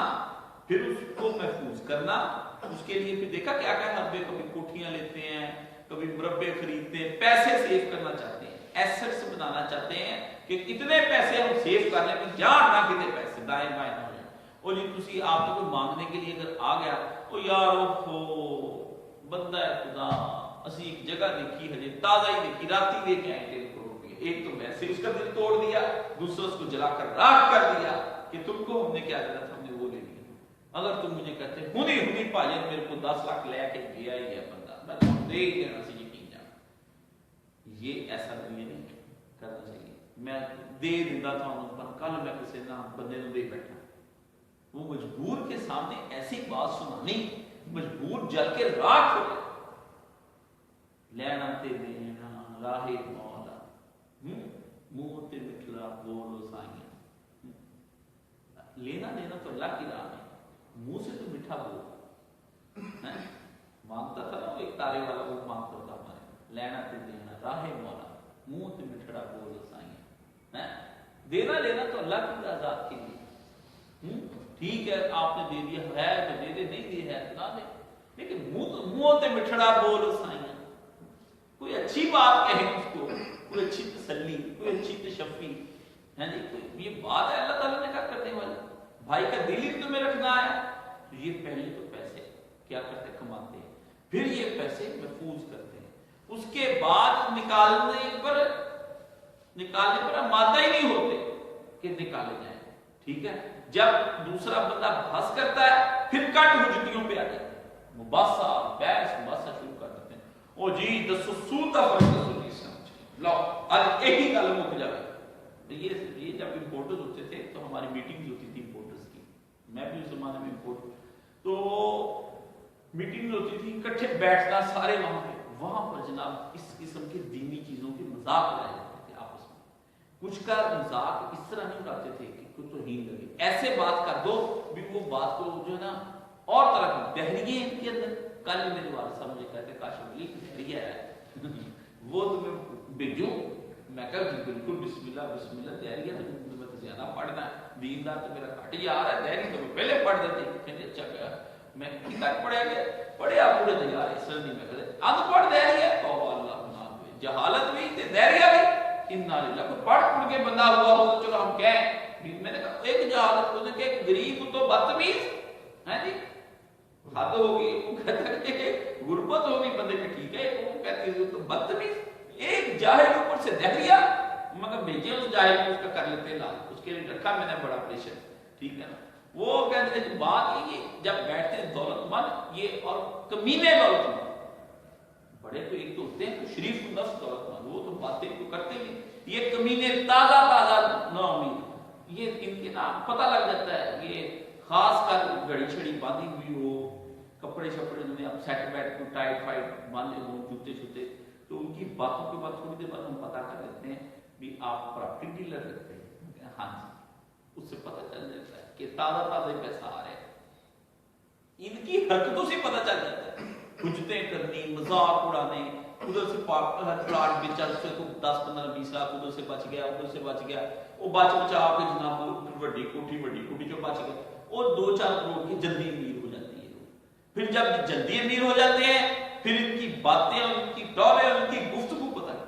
پھر اس کو محفوظ کرنا، اس کے لیے پھر دیکھا کیا کیا حربے، کبھی کوٹھیاں لیتے ہیں، کبھی مربے خریدتے ہیں، پیسے سیو کرنا چاہتے ہیں، ایسٹس بنانا چاہتے ہیں کہ اتنے پیسے ہم سیو کر لیں کہ جان نہ کتنے پیسے دائیں بائیں نہ ہو جائیں۔ اور جی تسی آپ نے کوئی مانگنے کے لیے اگر آ گیا تو یار ہو بندہ ہے خدا، اسی ایک جگہ دیکھی ہے تازہ ہی دیکھی، راتی لے کے آئے 1.5 کروڑ روپے، ایک تو ویسے اس کا دل توڑ دیا، دوسرا اس کو جلا کر راکھ کر دیا کہ تم کو ہم نے کیا دینا تھا، ہم نے وہ لے لیا۔ اگر تم مجھے کہتے ہنی بھائی میرے کو 10 لاکھ لے کے گیا ہی ہے بندہ، میں تو دے ہی دینا سے یقین جانا، یہ ایسا نہیں کرنا چاہیے۔ میں دے دینا تھا پر کل میں کسی نہ بندے نے دے بیٹھا، وہ مجبور کے سامنے ایسی بات سنانی، مجبور جل کے راکھ ہو گیا۔ لینا تے دینا راہ مولا، منہ تے مٹھڑا بولو سائیں، لینا دینا تو اللہ کی راہ میں، منہ سے تو میٹھا بول، مانگتا تھا نا وہ ایک تارے والا، وہ مانگتا تھا ہمارے، لینا تے دینا راہ مولا، منہ تے مٹھڑا بولو سائیں، دینا لینا تو اللہ کی ذات کے لیے۔ ٹھیک ہے آپ نے دے دیا ہے تو دے دے، نہیں دیا ہے تو نہ دے، لیکن منہ تے مٹھڑا بولو سائیں، کوئی اچھی بات کہیں اس کو، کوئی اچھی تسلی، کوئی اچھی تشفی ہے جی، کوئی یہ بات ہے اللہ تعالیٰ نے کیا کرنے والی، بھائی کا دل ہی تمہیں رکھنا ہے تو یہ پہلے تو پیسے کیا کرتے کماتے ہیں، پھر یہ پیسے محفوظ کرتے ہیں، اس کے بعد نکالنے پر آمادہ ہی نہیں ہوتے کہ نکالے جائیں، ٹھیک ہے۔ جب دوسرا بندہ بحث کرتا ہے پھر کٹ حجتیوں پہ آ جاتے ہیں، مباحثہ بحث مباحثہ شروع کر دیتے ہیں، او جی دسو سود کا فرق دسو جی سمجھ لو، آج ایک ہی گل مک جائے۔ یہ جب امپورٹرز ہوتے تھے تو ہماری میٹنگ ہوتی تھی امپورٹرز کی، میں بھی اس زمانے میں امپورٹ، تو میٹنگ ہوتی تھی، اکٹھے بیٹھنا سارے وہاں پر جناب اس قسم کی دینی چیزوں کے مذاق اڑائے جاتے تھے آپس میں، کچھ کا مذاق اس طرح نہیں اڑاتے تھے کہ کوئی توہین لگے، ایسے بات کر دو بھی وہ بات کو جو ہے نا اور طرح کی دہریے ان کے اندر۔ کل میرے والد صاحب مجھے کہتے کاش علی دہریہ ہے وہ تمہیں بھیجوں، میں کہا جی بالکل بسم اللہ دہریہ تو تمہیں تو زیادہ پڑھنا ہے، دیندار تو میرا گھٹ ہی آ رہا ہے، دہری تو میں پہلے پڑھ دیتی، کہتے اچھا کیا میں کتاب پڑھا گیا، پڑھیا پورے تیار ہے سر نہیں، میں کہتے ان پڑھ دہریہ تو اللہ بنا دے، جہالت بھی تے دہریہ بھی، انا للہ پڑھ کے بندہ ہوا ہو تو چلو ہم کہیں، میں نے کہا ایک جہالت کو کہ غریب تو بدتمیز ہے جی، حد ہوگی، وہ کہتا ہے کہ غربت ہوگی بندے کی، ٹھیک ہے، وہ کہتے ہیں تو بدتمیز، ایک جاہل اوپر سے دہریہ، مگر بھیجے اس جاہل کو اس کا کر لیتے لا، اس کے لیے رکھا میں نے بڑا پریشر، ٹھیک ہے نا۔ وہ کہتے ہیں بات یہ جب بیٹھتے ہیں دولت مند یہ اور کمینے دولت مند، بڑے تو ایک تو ہوتے ہیں تو شریف نفس دولت مند، وہ تو باتیں تو کرتے نہیں، یہ کمینے تازہ نا امید، یہ ان کے نام پتہ لگ جاتا ہے، یہ خاص کر گھڑی چھڑی باندھی ہوئی ہو، کپڑے شپڑے انہوں نے اب سیٹ بیٹ کو ٹائٹ فائٹ باندھے ہوں، جوتے چھوتے، تو ان کی باتوں کے بعد تھوڑی دیر بعد ہم پتہ کر لیتے ہیں بھی آپ پراپرٹی ڈیلر رکھتے ہیں، ہاں جی، اس سے پتہ چل جاتا ہے کہ تازہ پیسہ آ رہے ہیں، ان کی حرکتوں سے پتہ چل جاتا ہے، حجتیں کرنی، مذاق اڑانے، ادھر سے پلاٹ بیچا اس سے 10 15 20 لاکھ ادھر سے بچ گیا، ادھر سے بچ گیا، وہ بچا کے جناب بڑی کوٹھی جو بچ گیا، اور 2-4 کروڑ کی جلدی امیر ہو جاتی ہے۔ پھر جب جلدی امیر ہو جاتے ہیں پھر ان کی باتیں اور ان کی ٹولیں اور ان کی گفتگو پتہ ہے۔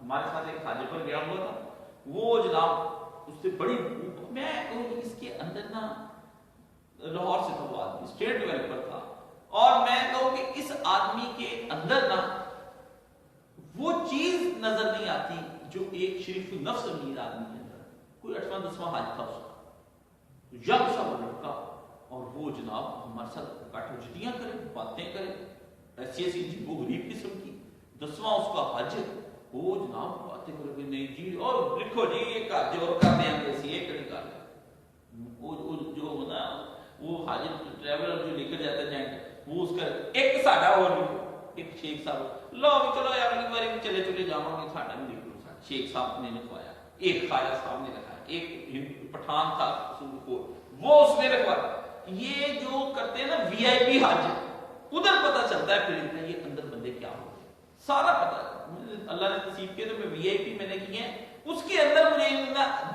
ہمارے ساتھ ایک حاجی پر گیا ہوا تھا، وہ جناب اس سے بڑی، میں اس کے اندر نا لاہور سے تھا وہ آدمی، اسٹیٹ ڈیولپر تھا، اور میں کہوں کہ اس آدمی کے اندر نا وہ چیز نظر نہیں آتی جو ایک شریف النفس امیر آدمی کے اندر، کوئی 8واں 10واں حج تھا اس کا، ینگ سا وہ لڑکا، اور وہ جناب ہمارے ساتھ کٹ حجتیاں کرے، باتیں کرے، ایسی عجیب و غریب قسم کی، 10واں اس کا حج، وہ جناب باتیں کرے کہ نہیں جی اور لکھو جی یہ کر جو کر دیں ہم ایسی ایک کڑی کر وہ جو ہونا وہ حاجر ٹریولر جو لے کر جاتا جائیں وہ اس کا ایک ساڈا اور ایک شیخ صاحب لو بھی چلو یار اگلی بار چلے جاؤں گے، ساڈا بھی لکھ لو، شیخ صاحب نے لکھوایا، ایک خواجہ صاحب نے لکھا، ایک پٹھان تھا وہ اس نے لکھوایا۔ یہ جو کرتے ہیں نا وی آئی پی حج، ادھر پتہ چلتا ہے پھر یہ اندر بندے کیا ہوتے ہیں، سارا پتہ اللہ نے نصیب کیا تو میں وی آئی پی میں نے کی ہے، اس کے اندر مجھے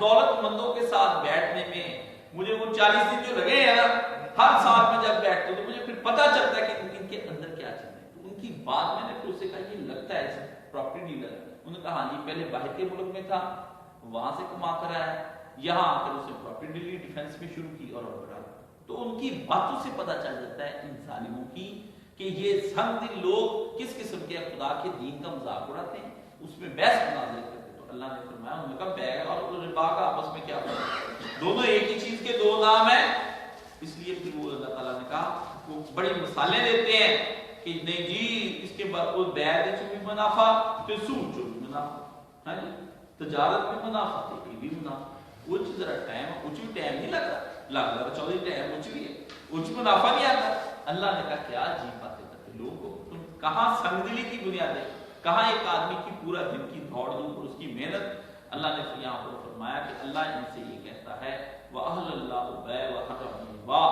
دولت مندوں کے ساتھ بیٹھنے میں مجھے وہ 40 دن جو لگے ہیں نا ہر سال میں جب بیٹھتے تو مجھے پھر پتا چلتا ہے کہ ان کے اندر کیا چل رہا ہے. تو ان کی بات میں نے پھر اسے کہا یہ لگتا ہے پراپرٹی ڈیلر ہے. انہوں نے کہا ہاں جی پہلے باہر کے ملک میں تھا, وہاں سے کما کر آیا, یہاں آ کر اسے پراپرٹی ڈیلنگ ڈیفینس میں شروع کی اور بڑھا. تو ان کی باتوں سے پتا چل جاتا ہے ان ظالموں کی کہ یہ سنگ دل لوگ کس قسم کے خدا کے دین کا مذاق اڑاتے ہیں, اس میں بحث مناظر کرتے. تو اللہ نے فرمایا انہوں نے کہا بیع اور ربا کا آپس میں کیا فرق, دونوں ایک ہی چیز کے دو نام ہیں. اس لیے پھر وہ اللہ تعالیٰ نے کہا وہ بڑی مثالیں دیتے ہیں کہ نہیں جی اس کے بعد وہ بیع دے چ بھی منافع تے سود چ بھی منافع, ہاں جی تجارت میں منافع تے یہ بھی منافع. وہ ذرا ٹائم کچھ بھی ٹائم نہیں لگتا, لگ 14 ٹائم کچھ بھی ہے, کچھ منافع نہیں آتا. اللہ نے کہا کیا عجیب باتیں کرتے لوگوں, تم کہاں سنگدلی کی بنیاد ہے, کہاں ایک آدمی کی پورا دن کی دوڑ دھوپ اور اس کی محنت. اللہ نے یہاں پر فرمایا کہ اللہ ان سے یہ کہتا ہے وَأَحَلَّ اللَّهُ الْبَيْعَ وَحَرَّمَ الرِّبَا.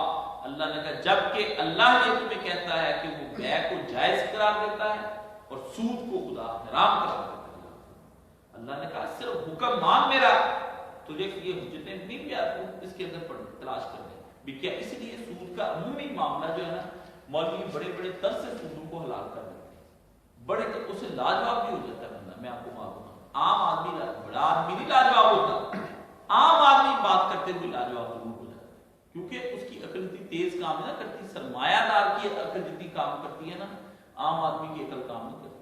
اللہ نے کہا جب کہ اللہ یہ تمہیں کہتا ہے کہ وہ بیع کو جائز قرار دیتا ہے اور سود کو خدا حرام قرار دیتا ہے. اللہ نے کہا صرف حکم مان میرا, تجھے یہ حجتیں نہیں بھی آتی اس کے اندر پڑھ تلاش کر دیں بھی کیا. اس لیے سود کا عمومی معاملہ جو ہے نا, مولوی بڑے بڑے طرز سے سودوں کو حلال کر دیتے ہیں, بڑے اسے لاجواب بھی ہو جاتا ہے بندہ. میں آپ کو معلوم ہوں عام آدمی بڑا آدمی نہیں لاجواب ہوتا, عام آدمی بات کرتے ہوئے لاجواب ضرور ہو جاتا ہے کیونکہ اس کی عقل اتنی تیز کام نہ کرتی. سرمایہ دار کی عقل جتنی کام کرتی ہے نا, عام آدمی کی عقل کام نہیں کرتی.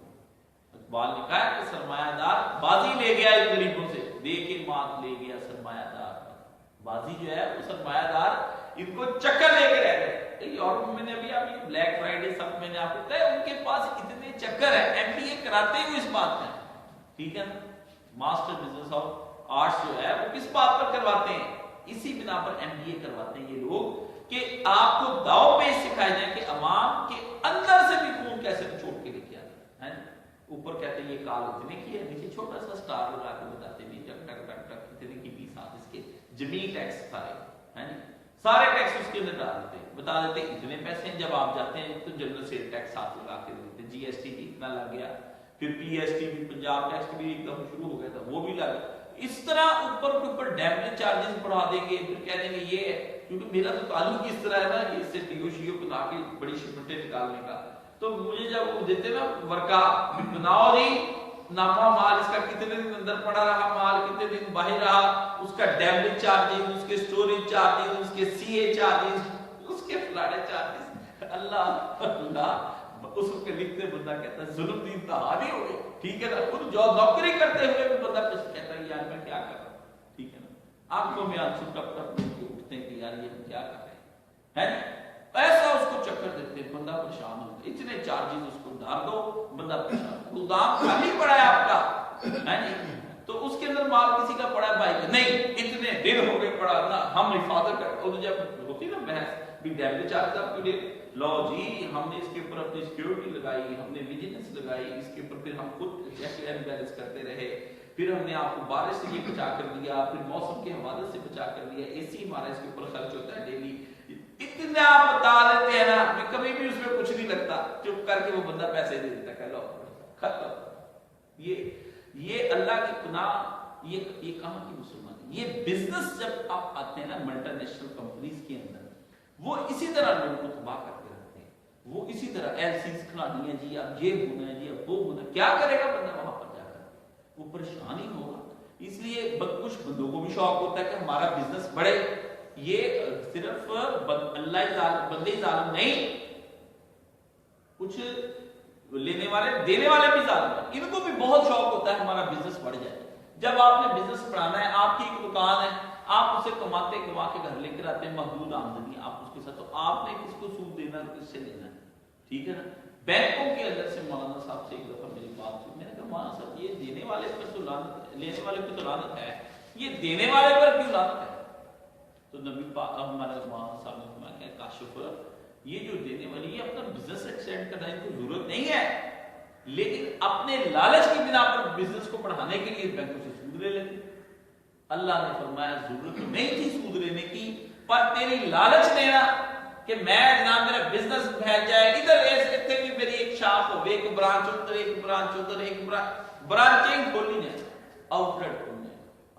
اقبال نے کہا کہ سرمایہ دار بازی لے گیا ان غریبوں سے, دے کے مات لے گیا سرمایہ دار. بازی جو ہے وہ سرمایہ دار ان کو چکر لے کے رہ گئے. یورپ میں نے ابھی آپ بلیک فرائیڈے سب میں نے آپ کو کہا ان کے پاس اتنے چکر ہے, ایم بی اے کراتے ہوئے اس بات میں, ٹھیک ہے نا, ماسٹر بزنس آف آرٹس جو ہے وہ کس بات پر کرواتے ہیں, اسی بنا پر ایم بی اے کرواتے ہیں یہ لوگ کہ آپ کو داؤ پیش سکھائے جائیں کہ عوام کے اندر سے بھی خون کیسے چھوڑ کے لے کے آتے ہیں. اوپر کہتے ہیں یہ کال اتنے کی ہے, نیچے چھوٹا سا سٹار لگا کے بتاتے ہیں ٹک ٹک ٹک ٹک اتنے کی 20 سال اس کے جمیع ٹیکس سارے ہیں, سارے ٹیکس اس کے اندر ڈال دیتے ہیں, بتا دیتے ہیں اتنے پیسے ہیں. جب آپ جاتے ہیں تو جنرل سیل ٹیکس ساتھ لگا کے دیتے ہیں, جی ایس ٹی بھی اتنا لگ گیا, پھر پی ایس ٹی بھی پنجاب ٹیکس بھی ایک دم شروع ہو گیا تھا وہ بھی لگ گیا. اس طرح اوپر کے اوپر ڈیمیج چارجز بڑھا دیں گے, پھر کہہ دیں گے یہ ہے کیونکہ میرا تو تعلق اس طرح ہے نا کہ اس سے ٹیو شیو کو لا کے بڑی شپٹیں نکالنے کا. تو مجھے جب وہ دیتے نا ورکا بناؤ جی نامہ مال اس کا کتنے دن اندر پڑا رہا, مال کتنے دن باہر رہا, اس کا ڈیمیج چارجز, اس کے سٹوریج چارجز, اس کے سی اے چارجز, اس کے فلاڑے چارجز. اللہ اللہ اس کے لکھتے بندہ کہتا ہے ظلم کی انتہا نہیں ہو گئی, ٹھیک ہے نا. خود جو نوکری کرتے ہوئے بھی بندہ کہتا ہے یار میں کیا کر رہا ہوں, ٹھیک ہے نا. آنکھوں میں آنسو ٹپ ٹپ اٹھتے ہیں کہ یار یہ کیا کر رہے ہیں, ایسا اس کو چکر دیتے ہیں, بندہ پریشان ہوتا ہے. اتنے چارجز اس کو ڈال دو, بندہ پریشان. گودام خالی پڑا ہے آپ کا ہے نہیں, تو اس کے اندر مال کسی کا پڑا ہے بھائی کا نہیں, اتنے دن ہو گئے پڑا نا, ہم حفاظت کر. اور جب ہوتی نا بحث بھی ڈیمیج چارج آپ کے لیے لو جی ہم نے اس کے اوپر اپنی سیکیورٹی لگائی, ہم نے ویجیلنس لگائی, اس کے اوپر پھر ہم خود چیک اینڈ بیلنس کرتے رہے, پھر ہم نے آپ کو بارش سے یہ بچا کر دیا, پھر موسم کے حوالے سے بچا کر دیا, اے سی ہمارا اس کے اوپر خرچ ہوتا ہے ڈیلی. اتنا آپ بتا دیتے ہیں نا, کبھی بھی اس میں کچھ نہیں لگتا, چپ کر کے وہ بندہ پیسے دے دیتا ہے, لو ختم. یہ اللہ کی پناہ, یہ کہاں کی مسلمان ہے. یہ بزنس جب آپ آتے ہیں نا ملٹی نیشنل کمپنیز کے اندر, وہ اسی طرح لوگوں کو تباہ کر کے رکھتے ہیں. وہ اسی طرح ایل سیز کھلانی ہے جی, اب یہ ہونا ہے جی, اب وہ ہونا ہے. کیا کرے گا بندہ وہاں پر جا کر, وہ پریشان ہی ہوگا. اس لیے کچھ بندوں کو بھی شوق ہوتا ہے کہ ہمارا بزنس بڑھے. یہ صرف اللہ بندے ظالم نہیں, کچھ لینے والے دینے والے بھی ظالم ہیں, ان کو بھی بہت شوق ہوتا ہے ہمارا بزنس بڑھ جائے. جب آپ نے بزنس بڑھانا ہے, آپ کی ایک دکان ہے, آپ اسے کماتے کما کے گھر لے کر آتے ہیں, محدود آمدنی آپ اس کے ساتھ, تو آپ نے کس کو سود دینا, کس سے لینا ہے, ٹھیک ہے نا. بینکوں کے اندر سے مولانا صاحب سے ایک دفعہ میری بات ہوئی, میں نے کہا مولانا صاحب یہ دینے والے پر تو لعنت, لینے والے پہ تو لعنت ہے, یہ دینے والے پر کیوں لعنت ہے. تو نبی پاک ہمارے مولانا صاحب نے فرمایا کہ کاشف, یہ جو دینے والی یہ اپنا بزنس ایکسٹینڈ کرنا ان کو ضرورت نہیں ہے, لیکن اپنے لالچ کی بنا پر بزنس کو بڑھانے کے لیے بینکوں سے سود لے لیتے. اللہ نے فرمایا ضرورت نہیں تھی سود لینے کی, پر تیری لالچ دینا کہ میں جناب میرا بزنس پھیل جائے, ادھر اتنے بھی میری ایک شاپ ہو, ایک برانچ ادھر, ایک برانچ ادھر, ایک برانچنگ کھولنی ہے, آؤٹ لیٹ کھولنا ہے.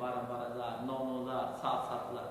12,000, 9,000, 7,000।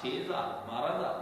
6,000, 12,000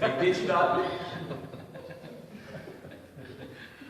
ਸਜਦੇ ਚ ਰਾਤ ਨੂੰ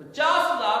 50,000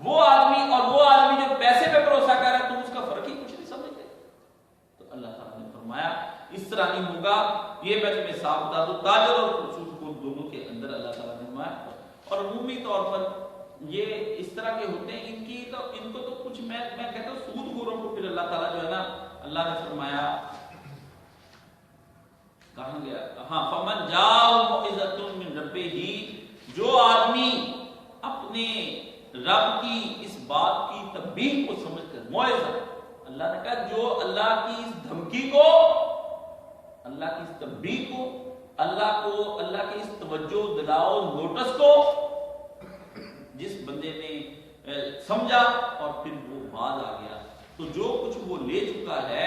وہ آدمی اور وہ آدمی جو پیسے پہ بھروسہ کر رہا ہے تم اس کا فرق ہی کچھ نہیں سمجھتے. تو اللہ تعالیٰ نے فرمایا اس طرح نہیں ہوگا. یہ میں تمہیں صاف بتا دوں تاجر اور سود خور دونوں کے اندر اللہ تعالیٰ نے فرمایا. اور عمومی طور پر یہ اس طرح کے ہوتے ہیں ان کو تو کچھ میں کہتا ہوں سود خوروں کو پھر اللہ تعالیٰ جو ہے نا اللہ نے فرمایا کہاں گیا ہاں فمن جاء موعظۃ من ربہ جو آدمی اپنے رب کی اس بات کی تنبیہ کو سمجھ کر موعظہ اللہ نے کہا جو اللہ کی اس دھمکی کو اللہ کی اس تنبیہ کو اللہ کی اس توجہ دلاؤ نوٹس کو جس بندے نے سمجھا اور پھر وہ بعد آ گیا تو جو کچھ وہ لے چکا ہے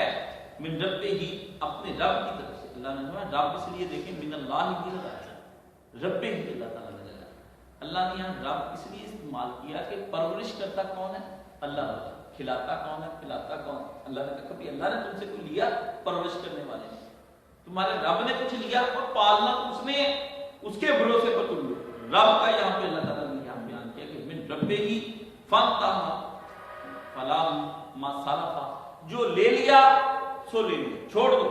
من ربہ ہی اپنے رب کی طرف سے. اللہ نے کہا رب اس لیے دیکھیں من اللہ کی رب ہی اللہ تعالیٰ نے لگایا. اللہ نے یہاں رب اس لیے استعمال کیا کہ پرورش کرتا کون ہے اللہ تعالیٰ. کھلاتا کون ہے پلاتا کون. اللہ نے کہا کبھی اللہ نے تم سے کوئی لیا پرورش کرنے والے نے تمہارے رب نے کچھ لیا اور پالنا اس نے اس کے بھروسے پر تم لو. رب کا یہاں پہ اللہ تعالیٰ نے یہاں بیان کیا کہ من رب ہی فلا ما سلفا جو لے لیا سو لے لیا چھوڑ دو.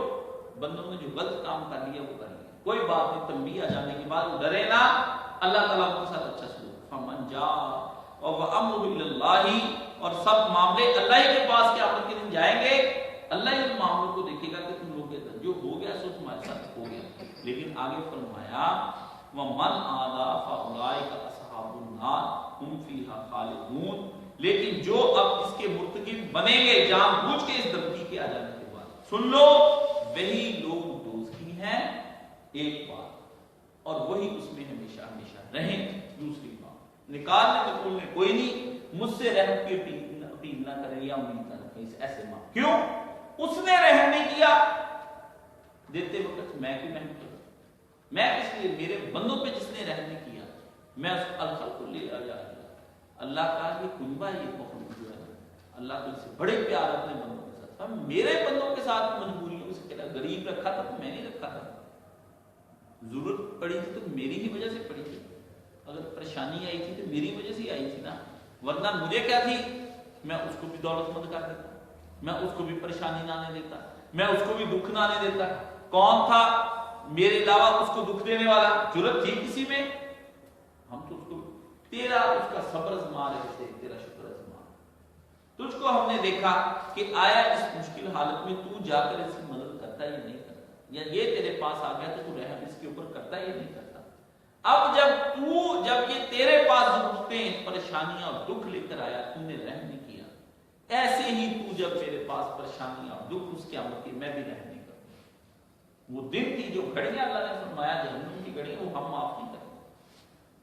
بندوں نے جو غلط کام کر لیا وہ کر لیا کوئی بات نہیں. تنبیہ آ جانے کے بعد وہ ڈرے نا اللہ تعالیٰ کے ساتھ اچھا سلوک. فمن جاء وامرہ الی اللہ اور سب معاملے اللہ ہی کے پاس قیامت کے دن جائیں گے. اللہ ہی ان معاملوں کو دیکھے گا کہ تم لوگ جو ہو گیا سو تمہارے ساتھ ہو گیا. لیکن آگے فرمایا ومن عادى فاولئک اصحاب النار هم فیہا خالدون. لیکن جو اب اس کے مرتکب بنیں گے جان بوجھ کے اس دھمکی کے آ جانے کے بعد سن لو وہی لوگ دوزخی ہیں ایک بات اور وہی اس میں ہمیشہ ہمیشہ رہیں. دوسری بات نکالنے کا بولنے کوئی نہیں. مجھ سے رحم کی اپیل نہ کرے یا امید نہ رکھے ایسے ماں کیوں اس نے رحم نہیں کیا دیتے وقت میں کیوں رحم کروں. میں اس لیے میرے بندوں پہ جس نے رحم نہیں کیا میں اس الخلق کو لے آ جا اللہ کا یہ کنبہ یہ مخلوق جو ہے اللہ تو اس سے بڑے پیار اپنے بندوں کے ساتھ. ہم میرے بندوں کے ساتھ مجبوریوں سے کہنا غریب رکھا تھا تو میں نہیں رکھا تھا. ضرورت پڑی تھی تو میری ہی وجہ سے پڑی تھی. اگر پریشانی آئی تھی تو میری وجہ سے آئی تھی نا. ورنہ مجھے کیا تھی میں اس کو بھی دولت مند کر دیتا میں اس کو بھی پریشانی نہ آنے دیتا میں اس کو بھی دکھ نہ آنے دیتا. کون تھا میرے علاوہ اس کو دکھ دینے والا. ضرورت تھی کسی میں ہم تو اس کو تیرا اس کا صبر ازما رہے تھے تیرا شکر ازما. تجھ کو ہم نے دیکھا کہ آیا اس مشکل حالت میں تو جا کر اس کی مدد کرتا یا نہیں کرتا یا یہ تیرے پاس آ گیا تو تو رحم اس کے اوپر کرتا یا نہیں کرتا. اب جب یہ تیرے پاس ضرورتیں پریشانیاں اور دکھ لے کر آیا تو نے رحم نہیں کیا. ایسے ہی تو جب میرے پاس پریشانیاں اور دکھ اس قیامت کی میں بھی رحم نہیں کرتا. وہ دن کی جو گھڑیاں اللہ نے فرمایا جہنم کی گھڑیاں وہ ہم معاف نہیں کرتے.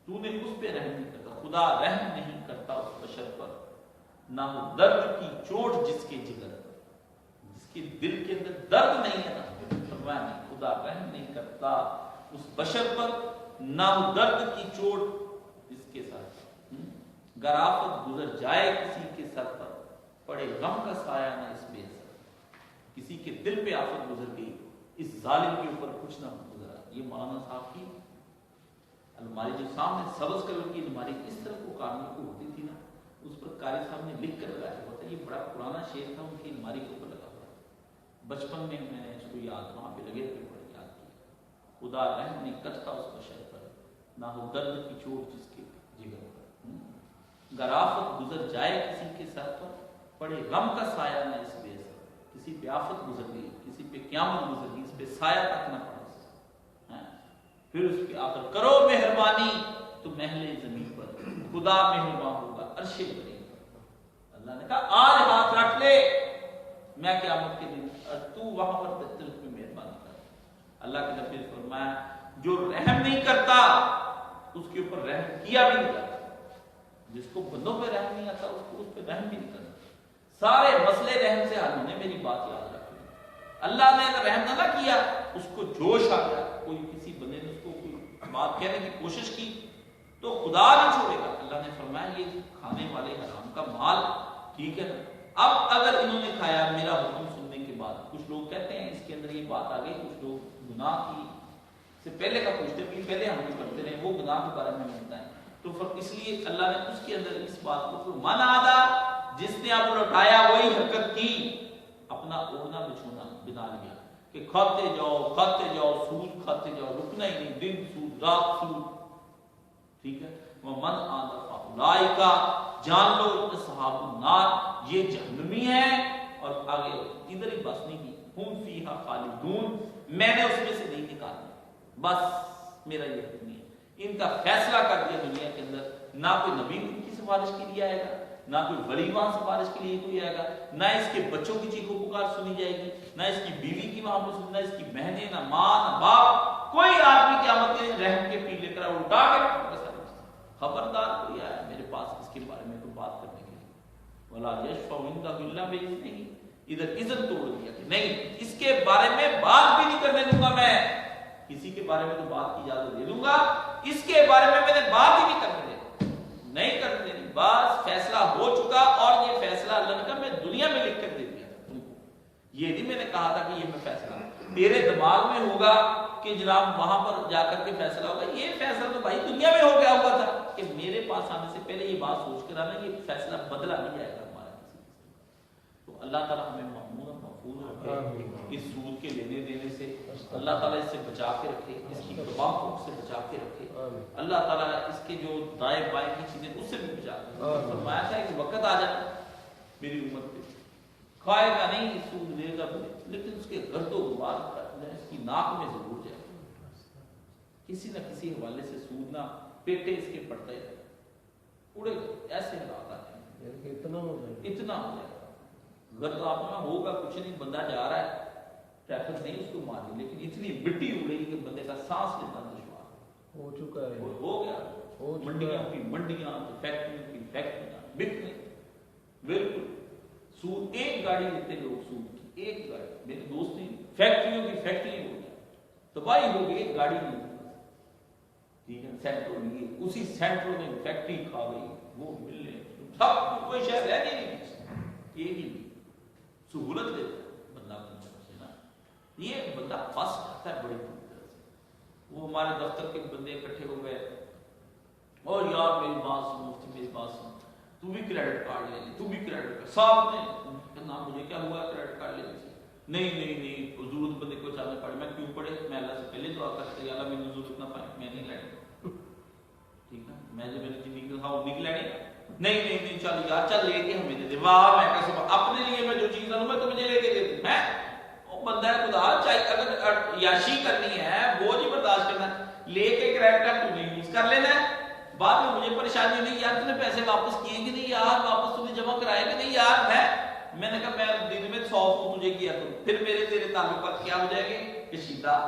تو نے اس پہ رحم نہیں کرتا. خدا رحم نہیں کرتا اس بشر پر نہ وہ درد کی چوٹ جس کے جگر جس کے دل کے اندر درد نہیں ہے نا فرمایا نہیں خدا رحم نہیں کرتا اس بشر پر نہ وہ درد کی چوٹ جس کے ساتھ گر آفت گزر جائے کسی کے سر پر پڑے غم کا سایہ نہ اس بے سر. کسی کے دل پہ آفت گزر گئی اس ظالم کے اوپر کچھ نہ گزرا. یہ مولانا صاحب کی الماری جو سامنے سبز کلر کی الماری اس طرح کو کارنے کو ہوتی تھی نا اس پر قاری صاحب نے لکھ کر لگایا ہوا تھا. یہ بڑا پرانا شعر تھا ان کی الماری کے اوپر لگا ہوا. بچپن میں نے اس کو یاد وہاں پہ لگے تھے بڑا یاد کیا. خدا رحم نہیں کرتا اس بشر پر نہ ہو درد کی چوٹ جس کے جگر پر. گر آفت گزر جائے کسی کے سر پر پڑے غم کا سایہ نہ اس بے سر. کسی پہ آفت گزر گئی کسی پہ قیامت گزر گئی اس پہ سایہ تک نہ پڑا. پھر اس کے آخر کرو مہربانی تو محل زمین پر خدا مہربان ہوگا عرش کریم. اللہ نے کہا آج ہاتھ رکھ لے میں قیامت کے دن تو وہاں پر بہتر اس پہ مہربانی کر. اللہ کے نبی نے فرمایا جو رحم نہیں کرتا اس کے اوپر رحم کیا بھی نہیں جاتا. جس کو بندوں پہ رحم نہیں آتا اس کو اس پہ رحم بھی نہیں کرنا. سارے مسئلے رحم سے حل ہونے. میری بات یاد رکھیں اللہ نے اگر رحم نہ کیا اس کو جوش آ گیا کوئی کسی بندے نے اس کو کوئی بات کہنے کی کوشش کی تو خدا نہیں چھوڑے گا. اللہ نے فرمایا یہ کھانے والے حرام کا مال ٹھیک ہے نا. اب اگر انہوں نے کھایا میرا حکم سننے کے بعد کچھ لوگ کہتے ہیں اس کے اندر یہ بات آ گئی کچھ لوگ گناہ کی سے پہلے کا پوچھتے بھی پہلے ہم نہیں کرتے رہے وہ گناہ کے بارے میں بتائیں تو اس لیے اللہ نے اس کے اندر اس بات کو من آدھا، جس نے اب لوٹایا وہی حرکت کی، اپنا اوڑھنا بچھونا بنا لیا کہ کھاتے جاؤ سود کھاتے جاؤ، رکنا ہی نہیں، دن سود رات سود، ٹھیک ہے۔ وہ من آدھا فاولائکا، جان لو اصحاب النار، یہ جہنمی ہے، اور آگے ادھر ہی بس نہیں کی، ہم فیہا خالدون، میں نے اس میں سے نہیں نکالنا، بس میرا یہ حکم ہے۔ ان کا فیصلہ کر دیا دنیا کے اندر، نہ کوئی نبی ان کی سفارش کے لیے آئے گا، نہ کوئی ولی وہاں سفارش کے لیے کوئی آئے گا، نہ اس کے بچوں کی چیخ و پکار سنی جائے گی، نہ اس کی بیوی کی وہاں پر سنی، نہ اس کی بہنیں، نہ ماں، نہ باپ، کوئی آدمی قیامت کے رحم کے پی لے کر اٹھا کے خبردار کوئی آیا میرے پاس اس کے بارے میں کوئی بات کرنے کے لیے، ولا یشفع عنده الا باذنہ، ادھر اذن توڑ دیا کہ نہیں، اس کے بارے میں بات بھی نہیں کرنے دوں گا، میں کسی کے بارے میں تو بات کی اجازت دے دوں گا، اس کے بارے میں نے بات ہی نہیں کرنے دے، نہیں کرنے دینی، بس فیصلہ ہو چکا، اور یہ فیصلہ اللہ نے کہا میں دنیا میں لکھ کر دے دیا تھا تم کو، یہ نہیں میں نے کہا تھا کہ یہ میں فیصلہ تیرے دماغ میں ہوگا کہ جناب وہاں پر جا کر کے فیصلہ ہوگا، یہ فیصلہ تو بھائی دنیا میں ہو گیا ہوا تھا کہ میرے پاس آنے سے پہلے یہ بات سوچ کر آنا، یہ فیصلہ بدلا نہیں جائے گا ہمارا کسی سے۔ تو اللہ تعالیٰ ہمیں محفوظ رکھے اس سود کے لینے دینے سے، اللہ تعالیٰ اس سے بچا کے رکھے، اس کی تباہ سے بچا کے رکھے، اللہ تعالیٰ اس کے جو دائیں بائیں کی چیزیں اس سے بھی بچا کے، فرمایا تھا کہ وقت آ جائے میری امت پہ کھائے گا نہیں، سود لے گا لیکن اس کے گرد و غبار اس کی ناک میں ضرور جائے، کسی نہ کسی حوالے سے سود نہ پیٹے اس کے پڑتے اڑے ایسے حالات آتے ہیں، اتنا ہو جائے گا، گرد آپ میں ہوگا کچھ نہیں، بندہ جا رہا ہے ٹریفک نہیں اس کو ماری، لیکن اتنی مٹی اڑے گی کہ بندے کا سانس لینا دشوار ہو چکا ہے، ہو گیا، منڈیاں کی منڈیاں، فیکٹریوں کی فیکٹریاں بک گئی، بالکل سود، ایک گاڑی لیتے لوگ سود کی، ایک گاڑی، میرے دوست نے فیکٹریوں کی فیکٹری ہو گیا، تباہی ہو گئی، ایک گاڑی نہیں، ٹھیک ہے، سینٹرو لیے، اسی سینٹرو میں فیکٹری کھا گئی، وہ ملنے سب کوئی شہر رہ نہیں، ایک ہی سہولت لیتا ہے بندہ سے نا، یہ بندہ پھنس جاتا ہے بڑی بری طرح سے۔ وہ ہمارے دفتر کے بندے اکٹھے ہو گئے، اور یار میری بات سن، مفتی میری بات سن، تو بھی کریڈٹ کارڈ لے لے، تو بھی کریڈٹ کارڈ، صاحب نے نام مجھے کیا ہوا کریڈٹ کارڈ لینے سے، نہیں ضرورت بندے کو چاہنے پڑے، میں کیوں پڑے، میں اللہ سے پہلے دعا کرتا ہے اللہ میری ضرورت نہ پائے، میں نہیں لڑی، ٹھیک ہے، میں جو میری زندگی کا وہ نکل لڑی، نہیں چل یار چل لے کے ہمیں دے دے، واہ میں کیسے اپنے لیے میں جو چیز کروں میں تو مجھے لے کے دے دوں، ہے وہ بندہ ہے خدا، چاہے اگر یاشی کرنی ہے بوجھ ہی برداشت کرنا ہے، لے کے کریڈٹ کارڈ تو نہیں یوز کر لینا ہے، بعد میں مجھے پریشانی نہیں، یار تم نے پیسے واپس کیے کہ نہیں یار، واپس تم نے جمع کرائے کہ نہیں یار، ہے میں نے کہا میں دن میں 100 فون تجھے کیا تو پھر میرے تیرے تعلقات کیا ہو جائے گے کشیدہ،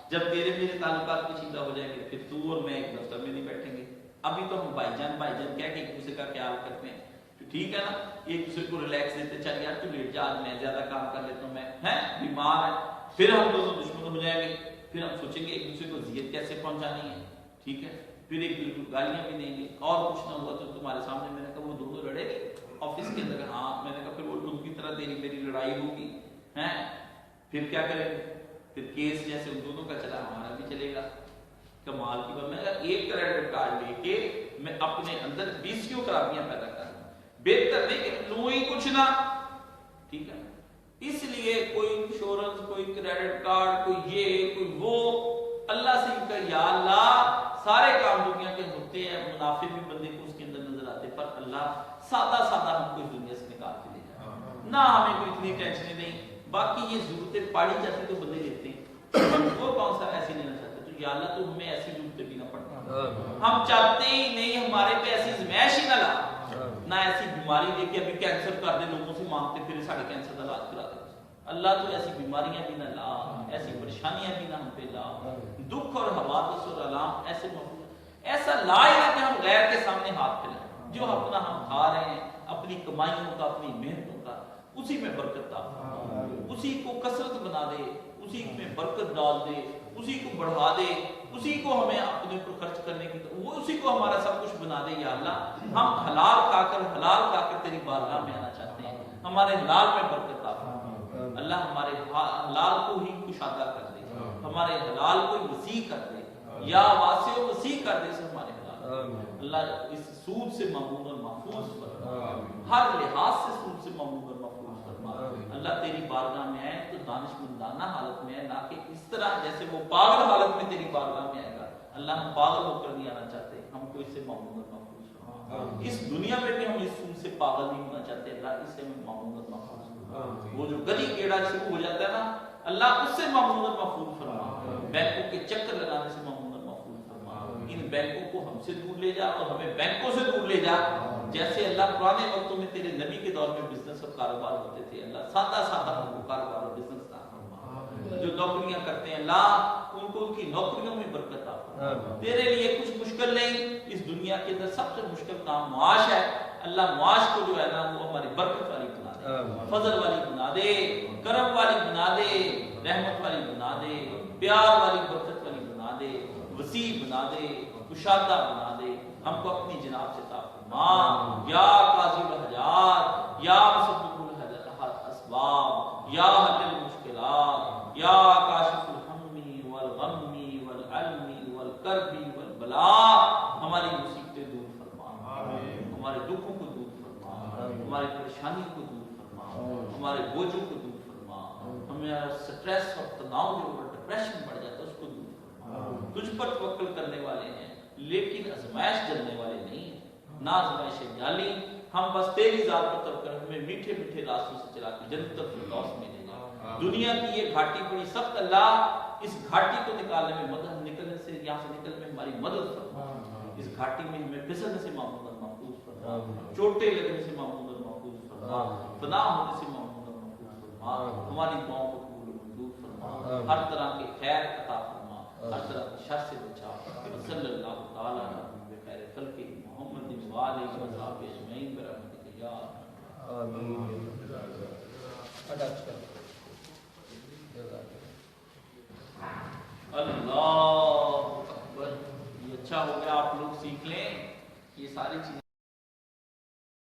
جب تیرے میرے تعلقات کشیدہ ہو جائیں گے پھر تو اور میں ایک دفتر میں نہیں بیٹھیں گے، ابھی تو ہم بھائی جان کہہ کے ایک دوسرے کا خیال کرتے ہیں، تو ٹھیک ہے نا، ایک دوسرے کو ریلیکس دیتے، چل یار تو لیٹ جا، میں زیادہ کام کر لیتا ہوں، میں ہے بیمار ہے، پھر ہم دونوں دشمن ہو جائیں گے، پھر ہم سوچیں گے ایک دوسرے کو اذیت کیسے پہنچانی ہے، ٹھیک ہے، پھر ایک دوسرے کو گالیاں بھی دیں گے، اور کچھ نہ ہوا تو تمہارے سامنے میں نے کہا وہ دونوں لڑے گے آفس کے اندر، ہاں میں نے کہا پھر وہ ان کی طرح تیری میری لڑائی ہوگی، ہیں پھر کیا کریں گے، پھر کیس جیسے ان دونوں کا چلا ہمارا بھی چلے گا، کمال کی بات، میں نے کہا ایک کریڈٹ کارڈ لے کے میں اپنے اندر 20 خرابیاں پیدا کر رہا ہوں، بہتر نہیں کہ لوں ہی کچھ نہ، ٹھیک ہے، اس لیے کوئی انشورنس، کوئی کریڈٹ کارڈ، کوئی یہ کوئی وہ، اللہ سے کہا یا اللہ سارے کام دنیا کے ہوتے ہیں، منافع بھی بندے کو اس کے اندر نظر آتے، پر اللہ سادہ ہم کو اس دنیا سے نکال کے لے جائے، نہ ہمیں کوئی اتنی ٹینشن نہیں، باقی یہ ضرورتیں پاڑی جاتی تو بندے لیتے ہیں، وہ کون سا ایسی لینا چاہتے، تو یا اللہ تو ہمیں ایسی ضرورتیں بھی نہ پڑتی، ہم چاہتے ہی نہیں ہمارے پہ ایسی زمائش ہی نہ لا، نہ ایسی بیماری دے کے ابھی کینسر کر دے، لوگوں سے مانگتے پھر ساڑھے کینسر کا علاج کرا دے، اللہ تو ایسی بیماریاں بھی نہ لا، ایسی پریشانیاں بھی نہ ہم پہ لا، دکھ اور حوادث اور علام ایسے ایسا لا ہی نہ کہ ہم غیر کے سامنے ہاتھ پھیلائیں، جو اپنا ہم کھا رہے ہیں اپنی کمائیوں کا، اپنی محنتوں کا، اسی میں برکت عطا، اسی کو کثرت بنا دے، اسی میں برکت ڈال دے، اسی کو بڑھا دے، اسی کو ہمیں اپنے اوپر خرچ کرنے کی، وہ اسی کو ہمارا سب کچھ بنا دے، یا اللہ ہم حلال کھا کر تیری بارگاہ میں آنا چاہتے ہیں، ہمارے حلال میں برکت عطا فرما، اللہ ہمارے حلال کو ہی کشادہ کر دے، ہمارے حلال کو وسیع کر دے، یا واسع و وسیع کر دے سے ہمارے حلال، اللہ اس سود سے مامون اور محفوظ فرما، ہر لحاظ سے سود سے مامون اور محفوظ فرما۔ اللہ تیری بارگاہ میں آئے تو دانشمندانہ حالت میں ہے، نہ کہ اس طرح جیسے وہ پاگل حالت میں تیری بارگاہ میں آئے گا۔ اللہ ہم پاگل ہو کر نہیں آنا چاہتے، ہم کو اس سے مامون اور محفوظ فرما۔ اس دنیا میں بھی ہم اس سود سے پاگل نہیں ہونا چاہتے، اللہ اس سے ہمیں مامون اور محفوظ فرما۔ وہ جو گلی کیڑا شروع ہو جاتا ہے نا، اللہ اس سے مامون اور محفوظ فرما۔ بینکوں کے چکر لگانے سے مامون اور محفوظ فرما۔ ان بینکوں کو ہم سے دور لے جا اور ہمیں بینکوں سے دور لے جا۔ جیسے اللہ پرانے وقتوں میں تیرے نبی کے دور میں بزنس اور کاروبار ہوتے تھے، اللہ سادہ سادہ ہم کو کاروبار اور بزنس عطا فرما۔ جو نوکریاں کرتے ہیں اللہ ان کو ان کی نوکریوں میں برکت عطا فرما۔ تیرے لیے کچھ مشکل نہیں، اس دنیا کے اندر سب سے مشکل کام معاش ہے۔ اللہ معاش کو جو ہے نا وہ ہماری برکت والی بنا دے، فضل والی بنا دے، کرم والی بنا دے، رحمت والی بنا دے، پیار والی برکت والی بنا دے، وسیع بنا دے، کشادہ بنا دے۔ ہم کو اپنی جناب سے عطا فرما۔ یا قاضی الحاجات، یا مسبب الاسباب، یا حل المشکلات، یا کاشف الہم والغم والعلم والکرب والبلاء، ہماری مصیبتیں دور فرما، ہمارے دکھوں کو دور فرما، ہماری پریشانیوں کو دور فرما، ہمارے بوجھوں کو دور فرما، ہمیں سٹریس اور تناؤ جو ڈپریشن بڑھ جاتا ہے اس کو دور فرما۔ تجھ پر توکل کرنے والے ہیں لیکن آزمائش جلنے والے نہیں ہیں، نہ آزمائش جالی۔ ہم بس تیری ذات پر توکل، ہمیں میٹھے میٹھے راستوں سے چلا کے جنت الفردوس میں لے جا۔ دنیا کی یہ گھاٹی بڑی سخت، اللہ اس گھاٹی کو نکالنے میں مدد، نکلنے سے یہاں سے نکلنے میں ہماری مدد فرما۔ اس گھاٹی میں ہمیں پھسلنے سے معمول اور محفوظ فرما، چوٹیں لگنے سے معمول اور محفوظ فرما، فنا ہونے سے معمول اور محفوظ فرما۔ ہماری دعاؤں کو قبول و منظور فرما، ہر طرح کے خیر عطا فرما، ہر طرح کی شر سے بچا۔ صلی اللہ تعالی علیہ خیر خلق محمد وآلہ وصحبہ اجمعین برحمتک یا آمین۔ اللہ اکبر۔ یہ اچھا ہو گیا، آپ لوگ سیکھ لیں یہ ساری چیزیں۔